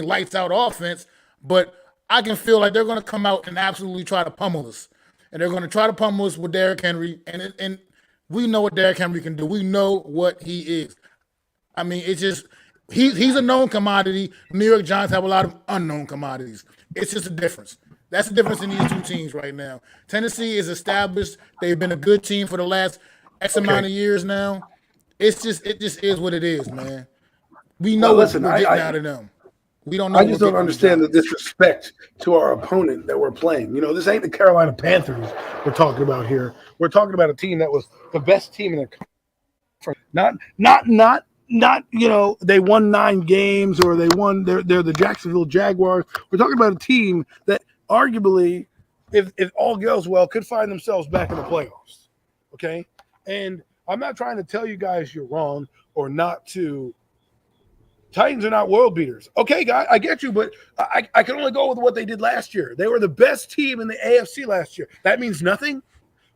lights out offense. But I can feel like they're going to come out and absolutely try to pummel us. And they're going to try to pummel us with Derrick Henry. And we know what Derrick Henry can do. We know what he is. I mean, it's just he's a known commodity. New York Giants have a lot of unknown commodities. It's just a difference. That's the difference in these two teams right now. Tennessee is established. They've been a good team for the last X amount of years now. It just is what it is, man. We know what we're getting out of them. We don't know. I just don't understand the disrespect to our opponent that we're playing. This ain't the Carolina Panthers we're talking about here. We're talking about a team that was the best team in the country. Not they won 9 games or they're the Jacksonville Jaguars. We're talking about a team that arguably, if all goes well, could find themselves back in the playoffs. Okay? And I'm not trying to tell you guys you're wrong or not to. Titans are not world beaters. Okay, guy, I get you, but I can only go with what they did last year. They were the best team in the AFC last year. That means nothing.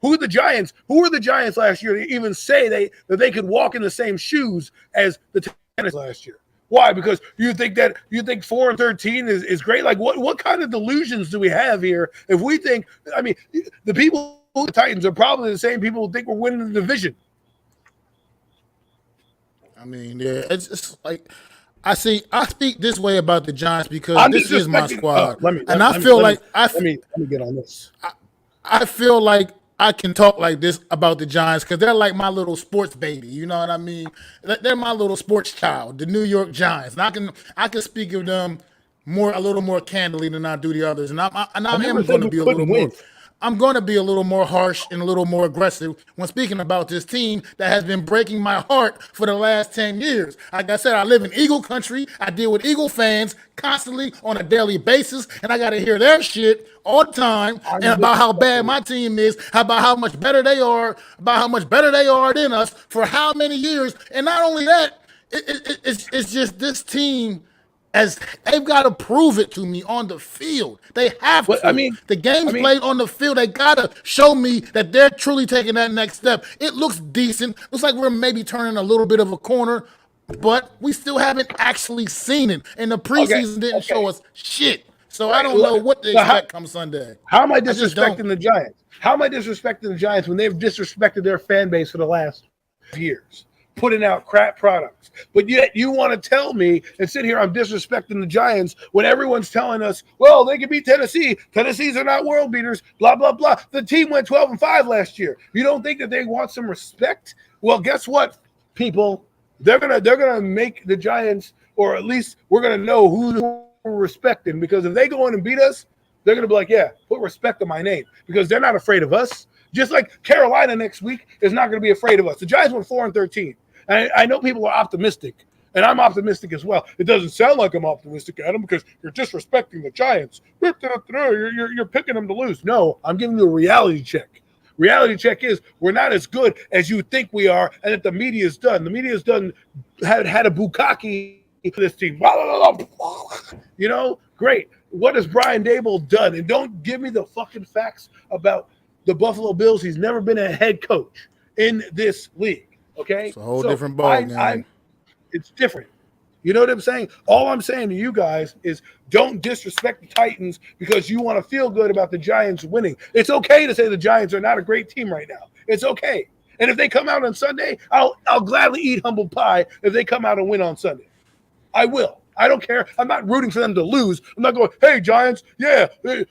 Who were the Giants last year to even say that they could walk in the same shoes as the Titans last year? Why? Because you think 4-13 is great? Like what kind of delusions do we have here if we think, the people who the Titans are probably the same people who think we're winning the division. It's like I speak this way about the Giants because this is my squad. Let me get on this. I feel like I can talk like this about the Giants because they're like my little sports baby. You know what I mean? They're my little sports child, the New York Giants. And I can speak of them a little more candidly than I do the others. And I am going to be a little more. I'm going to be a little more harsh and a little more aggressive when speaking about this team that has been breaking my heart for the last 10 years. Like I said, I live in Eagle country. I deal with Eagle fans constantly on a daily basis, and I got to hear their shit all the time and about how bad my team is, about how much better they are, about how much better they are than us for how many years. And not only that, it's just this team, as they've got to prove it to me on the field. They have to. I mean, the games played on the field, they got to show me that they're truly taking that next step. It looks decent. Looks like we're maybe turning a little bit of a corner, but we still haven't actually seen it. And the preseason didn't show us shit. So I don't know what to expect come Sunday. How am I disrespecting the Giants? How am I disrespecting the Giants when they've disrespected their fan base for the last years? Putting out crap products, but yet you want to tell me and sit here I'm disrespecting the Giants when everyone's telling us, well, they can beat Tennessee. Tennessee's are not world beaters, blah, blah, blah. The team went 12-5 last year. You don't think that they want some respect? Well, guess what, people? They're gonna make the Giants, or at least we're gonna know who we're respecting, because if they go in and beat us, they're gonna be like, yeah, put respect on my name, because they're not afraid of us. Just like Carolina next week is not going to be afraid of us. The Giants went 4-13. I know people are optimistic, and I'm optimistic as well. It doesn't sound like I'm optimistic, Adam, because you're disrespecting the Giants. You're picking them to lose. No, I'm giving you a reality check. Reality check is we're not as good as you think we are, and that the media's done. The media's done had a bukkake for this team. You know, great. What has Brian Daboll done? And don't give me the fucking facts about the Buffalo Bills. He's never been a head coach in this league. Okay, it's a whole different ball game. It's different. You know what I'm saying? All I'm saying to you guys is don't disrespect the Titans because you want to feel good about the Giants winning. It's okay to say the Giants are not a great team right now. It's okay. And if they come out on Sunday, I'll gladly eat humble pie if they come out and win on Sunday. I will. I don't care. I'm not rooting for them to lose. I'm not going, hey, Giants, yeah, the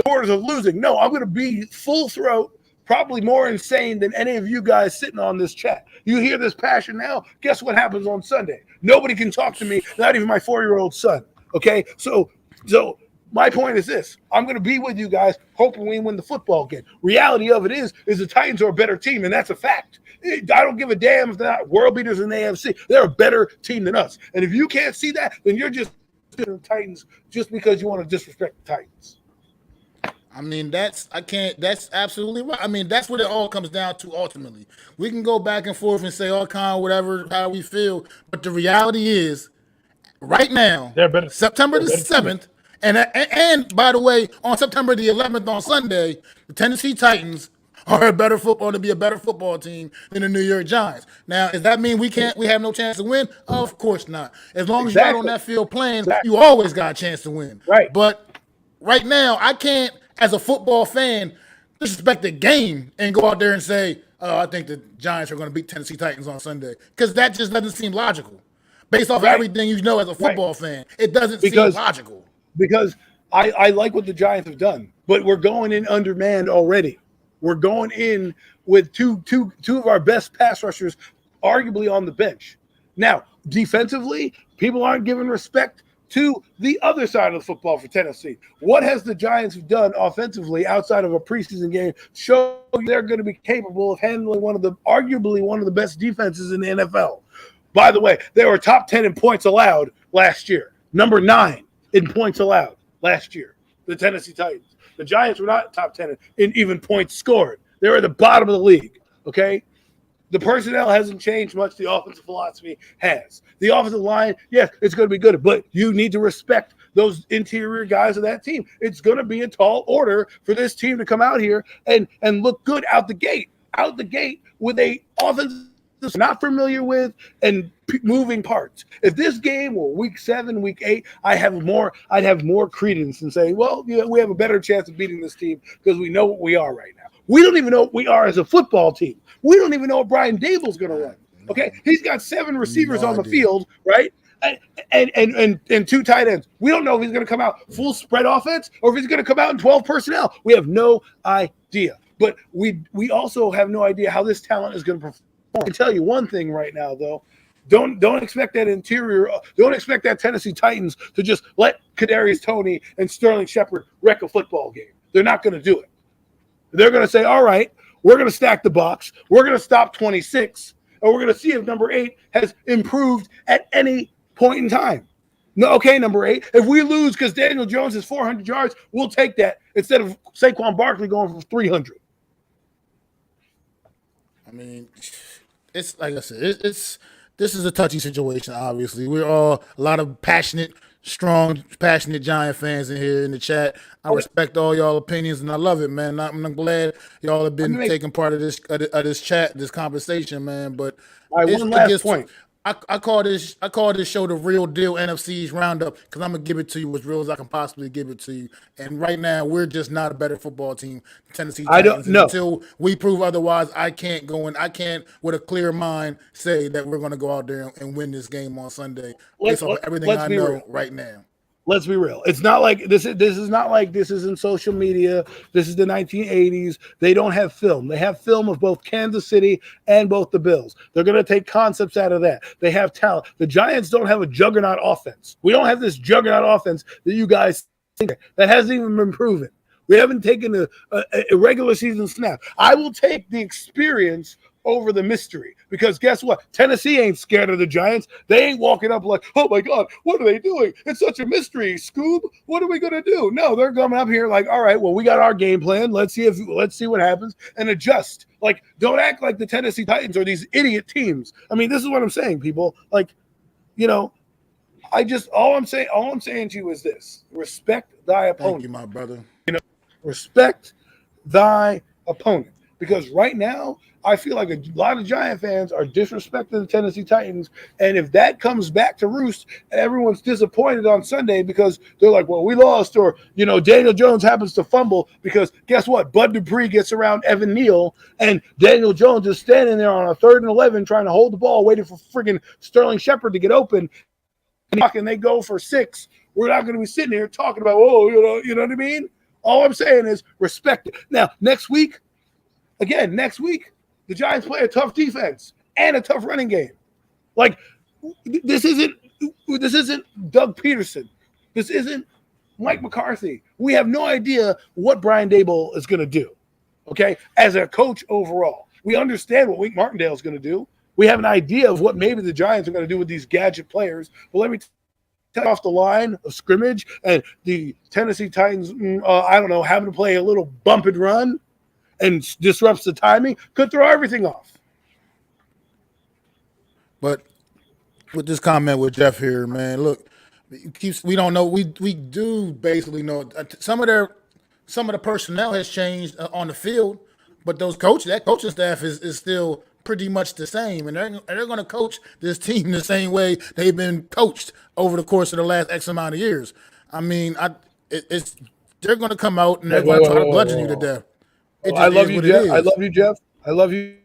quarters of losing. No, I'm going to be full throat, probably more insane than any of you guys sitting on this chat. You hear this passion now, guess what happens on Sunday? Nobody can talk to me, not even my 4-year-old son, okay? So my point is this. I'm going to be with you guys hoping we win the football game. Reality of it is the Titans are a better team, and that's a fact. I don't give a damn if they're not world beaters in the AFC. They're a better team than us. And if you can't see that, then you're just the Titans just because you want to disrespect the Titans. I mean, that's absolutely right. I mean, that's what it all comes down to ultimately. We can go back and forth and say all kind of whatever, how we feel, but the reality is, right now, September the 7th, and by the way, on September the 11th on Sunday, the Tennessee Titans are a better football team than the New York Giants. Now, does that mean we have no chance to win? Of course not. As long as you're out on that field playing, you always got a chance to win. Right. But right now, I can't, as a football fan, disrespect the game and go out there and say, oh, I think the Giants are going to beat Tennessee Titans on Sunday. Because that just doesn't seem logical. Based off everything you know as a football fan, it doesn't seem logical. Because I like what the Giants have done, but we're going in undermanned already. We're going in with two of our best pass rushers arguably on the bench. Now, defensively, people aren't giving respect to the other side of the football for Tennessee. What has the Giants done offensively outside of a preseason game show they're going to be capable of handling arguably one of the best defenses in the NFL? By the way, they were top 10 in points allowed last year. Number 9 in points allowed last year, the Tennessee Titans. The Giants were not top 10 in even points scored. They were at the bottom of the league, okay? The personnel hasn't changed much. The offensive philosophy has. The offensive line, yes, it's going to be good, but you need to respect those interior guys of that team. It's going to be a tall order for this team to come out here and look good out the gate with a offense not familiar with and moving parts. If this game were week 7, week 8, I'd have more credence and say, well, yeah, we have a better chance of beating this team because we know what we are right now. We don't even know what we are as a football team. We don't even know what Brian Daboll's going to run. Okay, he's got 7 receivers on the field, right? And 2 tight ends. We don't know if he's going to come out full spread offense or if he's going to come out in 12 personnel. We have no idea. But we also have no idea how this talent is going to perform. I can tell you one thing right now, though. Don't expect that interior. Don't expect that Tennessee Titans to just let Kadarius Toney and Sterling Shepard wreck a football game. They're not going to do it. They're going to say, all right, we're going to stack the box. We're going to stop 26, and we're going to see if number 8 has improved at any point in time. No, okay, number 8. If we lose because Daniel Jones has 400 yards, we'll take that instead of Saquon Barkley going for 300. I mean, it's like I said, this is a touchy situation. Obviously, we're all a lot of passionate Giant fans in here in the chat. I respect all y'all opinions and I love it, man. I'm glad y'all have been taking part of this chat, this conversation, man. But one last point. I call this show the real deal NFC East Round-Up because I'm gonna give it to you as real as I can possibly give it to you. And right now, we're just not a better football team than Tennessee Titans. I don't know. Until we prove otherwise, I can't with a clear mind say that we're gonna go out there and win this game on Sunday based off everything I know right now. Let's be real. It's not like this is not like this is in social media. This is the 1980s. They don't have film. They have film of both Kansas City and both the Bills. They're going to take concepts out of that. They have talent. The Giants don't have a juggernaut offense. We don't have this juggernaut offense that you guys think that hasn't even been proven. We haven't taken a regular season snap. I will take the experience over the mystery because guess what? Tennessee ain't scared of the Giants. They ain't walking up like, oh my God, what are they doing? It's such a mystery, Scoob. What are we gonna do? No, they're coming up here like, all right, well, we got our game plan. Let's see what happens and adjust. Like, don't act like the Tennessee Titans are these idiot teams. I mean, this is what I'm saying, people. Like, all I'm saying to you is this: respect thy opponent. Thank you, my brother. Respect thy opponent. Because right now, I feel like a lot of Giant fans are disrespecting the Tennessee Titans. And if that comes back to roost, everyone's disappointed on Sunday because they're like, well, we lost. Or, Daniel Jones happens to fumble because guess what? Bud Dupree gets around Evan Neal and Daniel Jones is standing there on a 3rd and 11 trying to hold the ball, waiting for friggin' Sterling Shepard to get open. And they go for 6. We're not going to be sitting here talking about, you know what I mean? All I'm saying is respect it. Now, next week, the Giants play a tough defense and a tough running game. Like, this isn't Doug Peterson. This isn't Mike McCarthy. We have no idea what Brian Daboll is going to do, okay, as a coach overall. We understand what Wink Martindale is going to do. We have an idea of what maybe the Giants are going to do with these gadget players. But let me tell you, off the line of scrimmage and the Tennessee Titans, having to play a little bump and run and disrupts the timing, could throw everything off. But with this comment with Jeff here, man, look, we don't know. We do basically know some of the personnel has changed on the field, but that coaching staff is still pretty much the same, and they're going to coach this team the same way they've been coached over the course of the last X amount of years. I mean, they're going to come out and they're going to try to bludgeon you to death. I love you, Jeff. I love you, Jeff. I love you.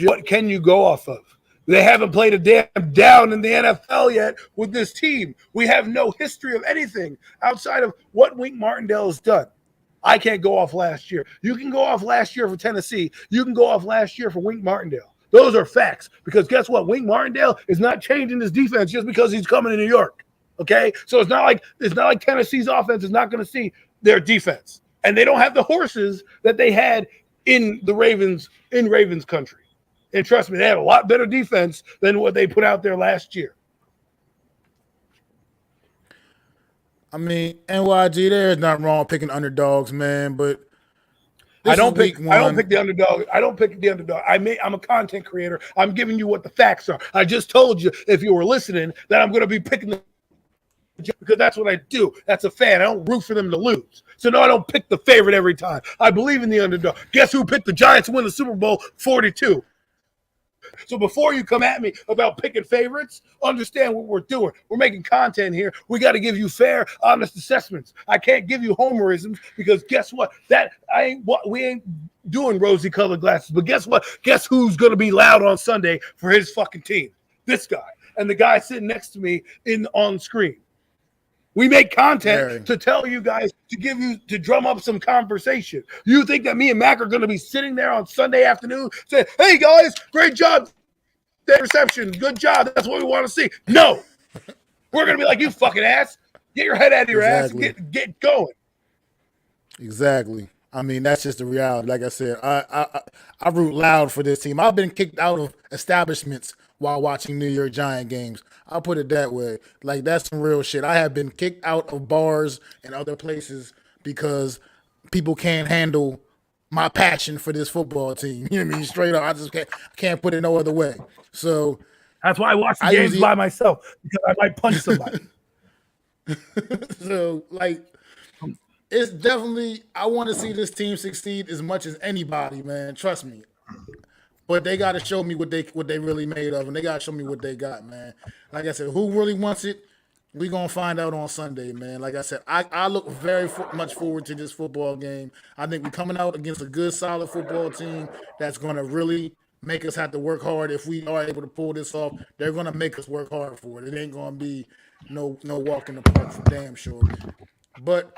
What can you go off of? They haven't played a damn down in the NFL yet with this team. We have no history of anything outside of what Wink Martindale has done. I can't go off last year. You can go off last year for Tennessee. You can go off last year for Wink Martindale. Those are facts. Because guess what? Wink Martindale is not changing his defense just because he's coming to New York. Okay? So it's not like Tennessee's offense is not going to see their defense. And they don't have the horses that they had in Ravens country. And trust me, they had a lot better defense than what they put out there last year. I mean, NYG, there's nothing wrong picking underdogs, man, but I don't pick the underdog. I'm a content creator. I'm giving you what the facts are. I just told you, if you were listening, that I'm going to be picking the because that's what I do. That's a fan. I don't root for them to lose. So no, I don't pick the favorite every time. I believe in the underdog. Guess who picked the Giants to win the Super Bowl 42? So before you come at me about picking favorites, understand what we're doing. We're making content here. We got to give you fair, honest assessments. I can't give you homerisms because guess what? We ain't doing rosy colored glasses. But guess what? Guess who's going to be loud on Sunday for his fucking team? This guy and the guy sitting next to me on screen. We make content to tell you guys, to drum up some conversation. You think that me and Mac are going to be sitting there on Sunday afternoon saying, hey, guys, great job. That reception, good job. That's what we want to see. No. We're going to be like, you fucking ass. Get your head out of your ass and get going. Exactly. I mean, that's just the reality. Like I said, I root loud for this team. I've been kicked out of establishments while watching New York Giant games. I'll put it that way. Like, that's some real shit. I have been kicked out of bars and other places because people can't handle my passion for this football team. You know what I mean? Straight up, I just can't put it no other way. So That's why I watch the I games usually- by myself, because I might punch somebody. So, like, it's definitely, I want to see this team succeed as much as anybody, man. Trust me. But they got to show me what they really made of, and they got to show me what they got, man. Like I said, who really wants it? We gonna find out on Sunday, man. Like I said, I look very much forward to this football game. I think we're coming out against a good, solid football team that's gonna really make us have to work hard. If we are able to pull this off, they're gonna make us work hard for it. It ain't gonna be no walk in the park for damn sure. But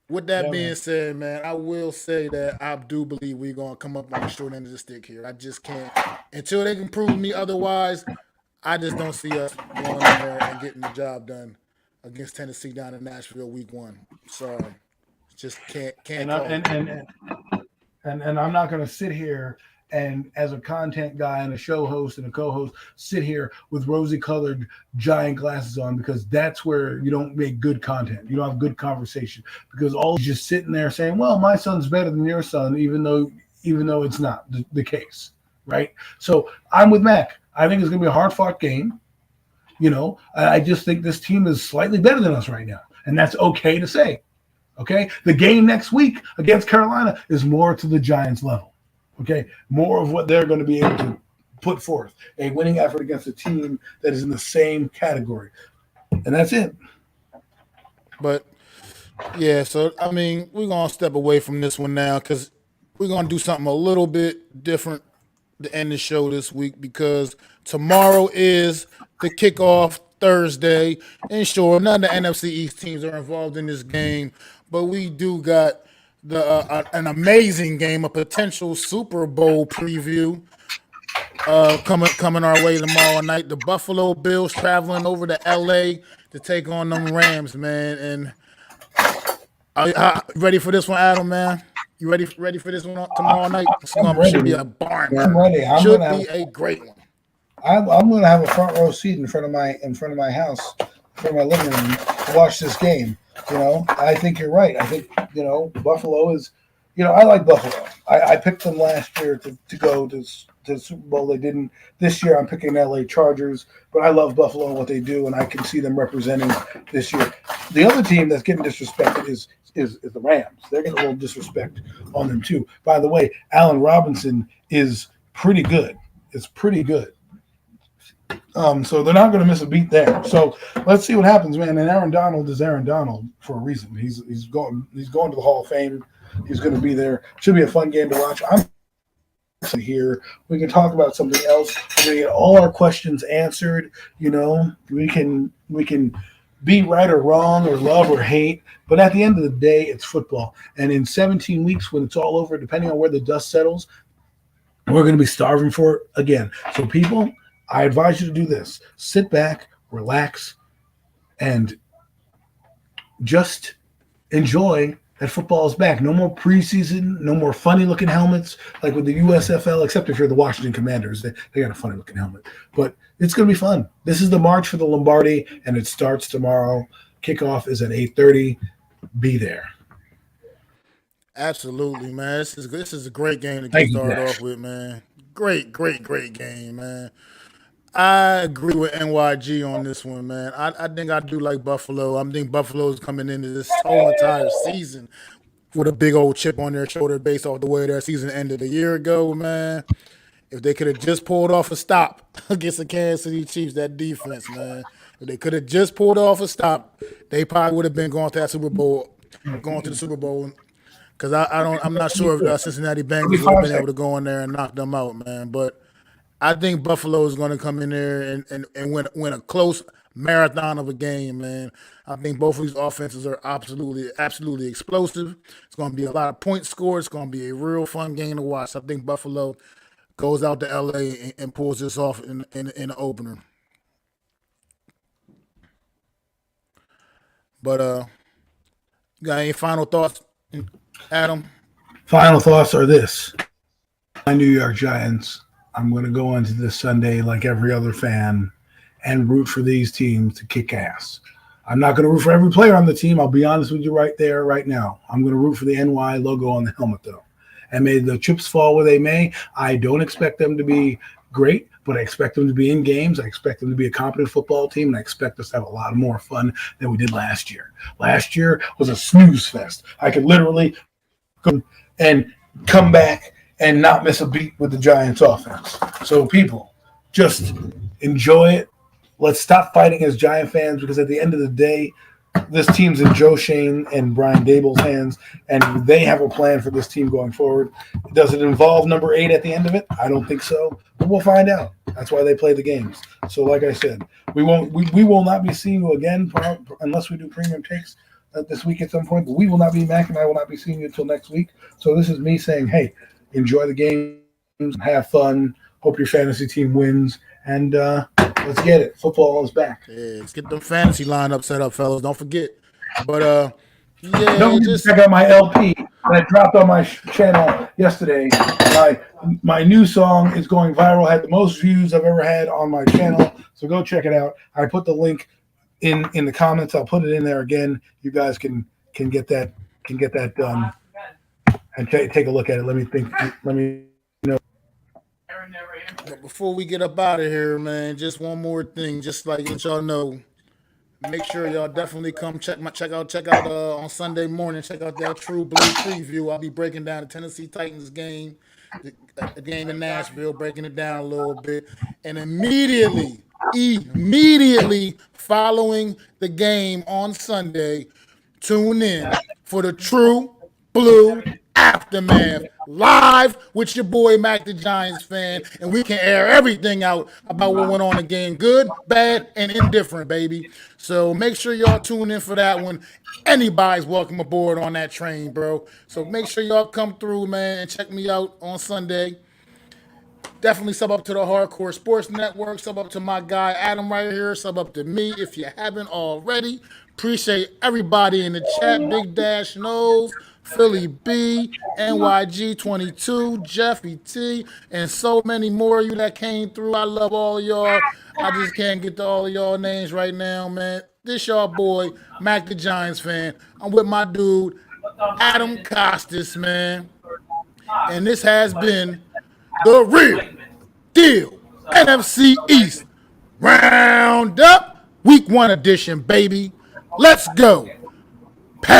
with that being said, man, I will say that I do believe we're gonna come up on the short end of the stick here. I just can't until they can prove me otherwise. I just don't see us going in there and getting the job done against Tennessee down in Nashville week 1. Sorry. Just can't and call I, and I'm not going to sit here and, as a content guy and a show host and a co-host, sit here with rosy-colored giant glasses on, because that's where you don't make good content. You don't have good conversation, because all just sitting there saying, "Well, my son's better than your son," even though it's not the case, right? So I'm with Mac. I think it's going to be a hard-fought game. You know, I just think this team is slightly better than us right now, and that's okay to say. Okay, the game next week against Carolina is more to the Giants' level. Okay, more of what they're going to be able to put forth, a winning effort against a team that is in the same category, and that's it. But yeah, so I mean, we're gonna step away from this one now because we're gonna do something a little bit different to end the show this week, because tomorrow is the kickoff Thursday. And sure, none of the NFC East teams are involved in this game, but we do got an amazing game, a potential Super Bowl preview coming our way tomorrow night. The Buffalo Bills traveling over to LA to take on them Rams, man. And ready for this one, Adam, man? You ready for this one tomorrow night? Should be a barn. I'm ready. Should be a great one. I'm going to have a front row seat in front of my house, in front of my living room, to watch this game. You know, I think you're right. I think, Buffalo is, I like Buffalo. I picked them last year to go to the Super Bowl. They didn't. This year I'm picking LA Chargers, but I love Buffalo and what they do, and I can see them representing this year. The other team that's getting disrespected is the Rams. They're getting a little disrespect on them too. By the way, Allen Robinson is pretty good. It's pretty good. So they're not going to miss a beat there. So let's see what happens, man. And Aaron Donald is Aaron Donald for a reason. He's going to the Hall of Fame. He's going to be there. Should be a fun game to watch. I'm here. We can talk about something else. We're going to get all our questions answered. We can be right or wrong or love or hate. But at the end of the day, it's football. And in 17 weeks, when it's all over, depending on where the dust settles, we're going to be starving for it again. So people, I advise you to do this. Sit back, relax, and just enjoy that football is back. No more preseason, no more funny-looking helmets like with the USFL, except if you're the Washington Commanders. They got a funny-looking helmet. But it's going to be fun. This is the March for the Lombardi, and it starts tomorrow. Kickoff is at 8:30. Be there. Absolutely, man. This is a great game to get started off with, man. Great game, man. I agree with NYG on this one, man. I think I do like Buffalo. I think Buffalo's coming into this whole entire season with a big old chip on their shoulder based off the way their season ended a year ago, man. If they could have just pulled off a stop against the Kansas City Chiefs, that defense, man. If they could have just pulled off a stop, they probably would have been going to the Super Bowl. Because I'm not sure if Cincinnati Bengals would have been able to go in there and knock them out, man. But I think Buffalo is going to come in there and win a close marathon of a game, man. I think both of these offenses are absolutely explosive. It's going to be a lot of points scored. It's going to be a real fun game to watch. I think Buffalo goes out to LA and pulls this off in the opener. But got any final thoughts, Adam? Final thoughts are this. My New York Giants, I'm going to go into this Sunday like every other fan and root for these teams to kick ass. I'm not going to root for every player on the team. I'll be honest with you right there, right now. I'm going to root for the NY logo on the helmet, though. And may the chips fall where they may. I don't expect them to be great, but I expect them to be in games. I expect them to be a competent football team, and I expect us to have a lot more fun than we did last year. Last year was a snooze fest. I could literally go and come back and not miss a beat with the Giants offense. So people, just enjoy it. Let's stop fighting as Giant fans, because at the end of the day, this team's in Joe Shane and Brian Dable's hands, and they have a plan for this team going forward. Does it involve number 8 at the end of it? I don't think so, but we'll find out. That's why they play the games. So like I said, we will not be seeing you again unless we do premium takes this week at some point, but we will not be, Mac and I will not be seeing you until next week. So this is me saying, hey, enjoy the games, have fun, hope your fantasy team wins, and let's get it. Football is back. Yeah, let's get them fantasy lineup set up, fellas. Don't forget. But yeah, Don't just check out my LP that I dropped on my channel yesterday. My new song is going viral. Had the most views I've ever had on my channel. So go check it out. I put the link in the comments. I'll put it in there again. You guys can get that done and take a look at it. Let me know. But before we get up out of here, man, just one more thing. Just like let y'all know, make sure y'all definitely come check out on Sunday morning. Check out that True Blue preview. I'll be breaking down the Tennessee Titans game, the game in Nashville, breaking it down a little bit, and immediately following the game on Sunday, tune in for the True Blue Aftermath live with your boy Mac the Giants fan, and we can air everything out about what went on in the game, good, bad, and indifferent, baby. So make sure y'all tune in for that one. Anybody's welcome aboard on that train, bro. So make sure y'all come through, man, and check me out on Sunday. Definitely sub up to the Hardcore Sports Network. Sub up to my guy Adam right here. Sub up to me if you haven't already. Appreciate everybody in the chat. Big Dash Knows, Philly B, NYG22, Jeffy T, and so many more of you that came through. I love all y'all. I just can't get to all of y'all names right now, man. This y'all boy, Mac the Giants fan. I'm with my dude, Adam Costas, man. And this has been the Real Deal NFC East Round-Up Week 1 edition, baby. Let's go. Peace.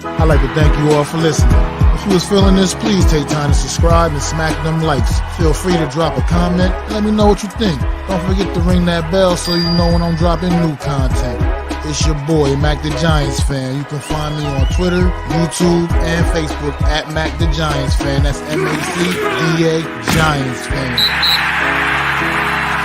I'd like to thank you all for listening. If you was feeling this, please take time to subscribe and smack them likes. Feel free to drop a comment. Let me know what you think. Don't forget to ring that bell so you know when I'm dropping new content. It's your boy, Mac the Giants fan. You can find me on Twitter, YouTube, and Facebook at Mac the Giants fan. That's MACDA Giants fan.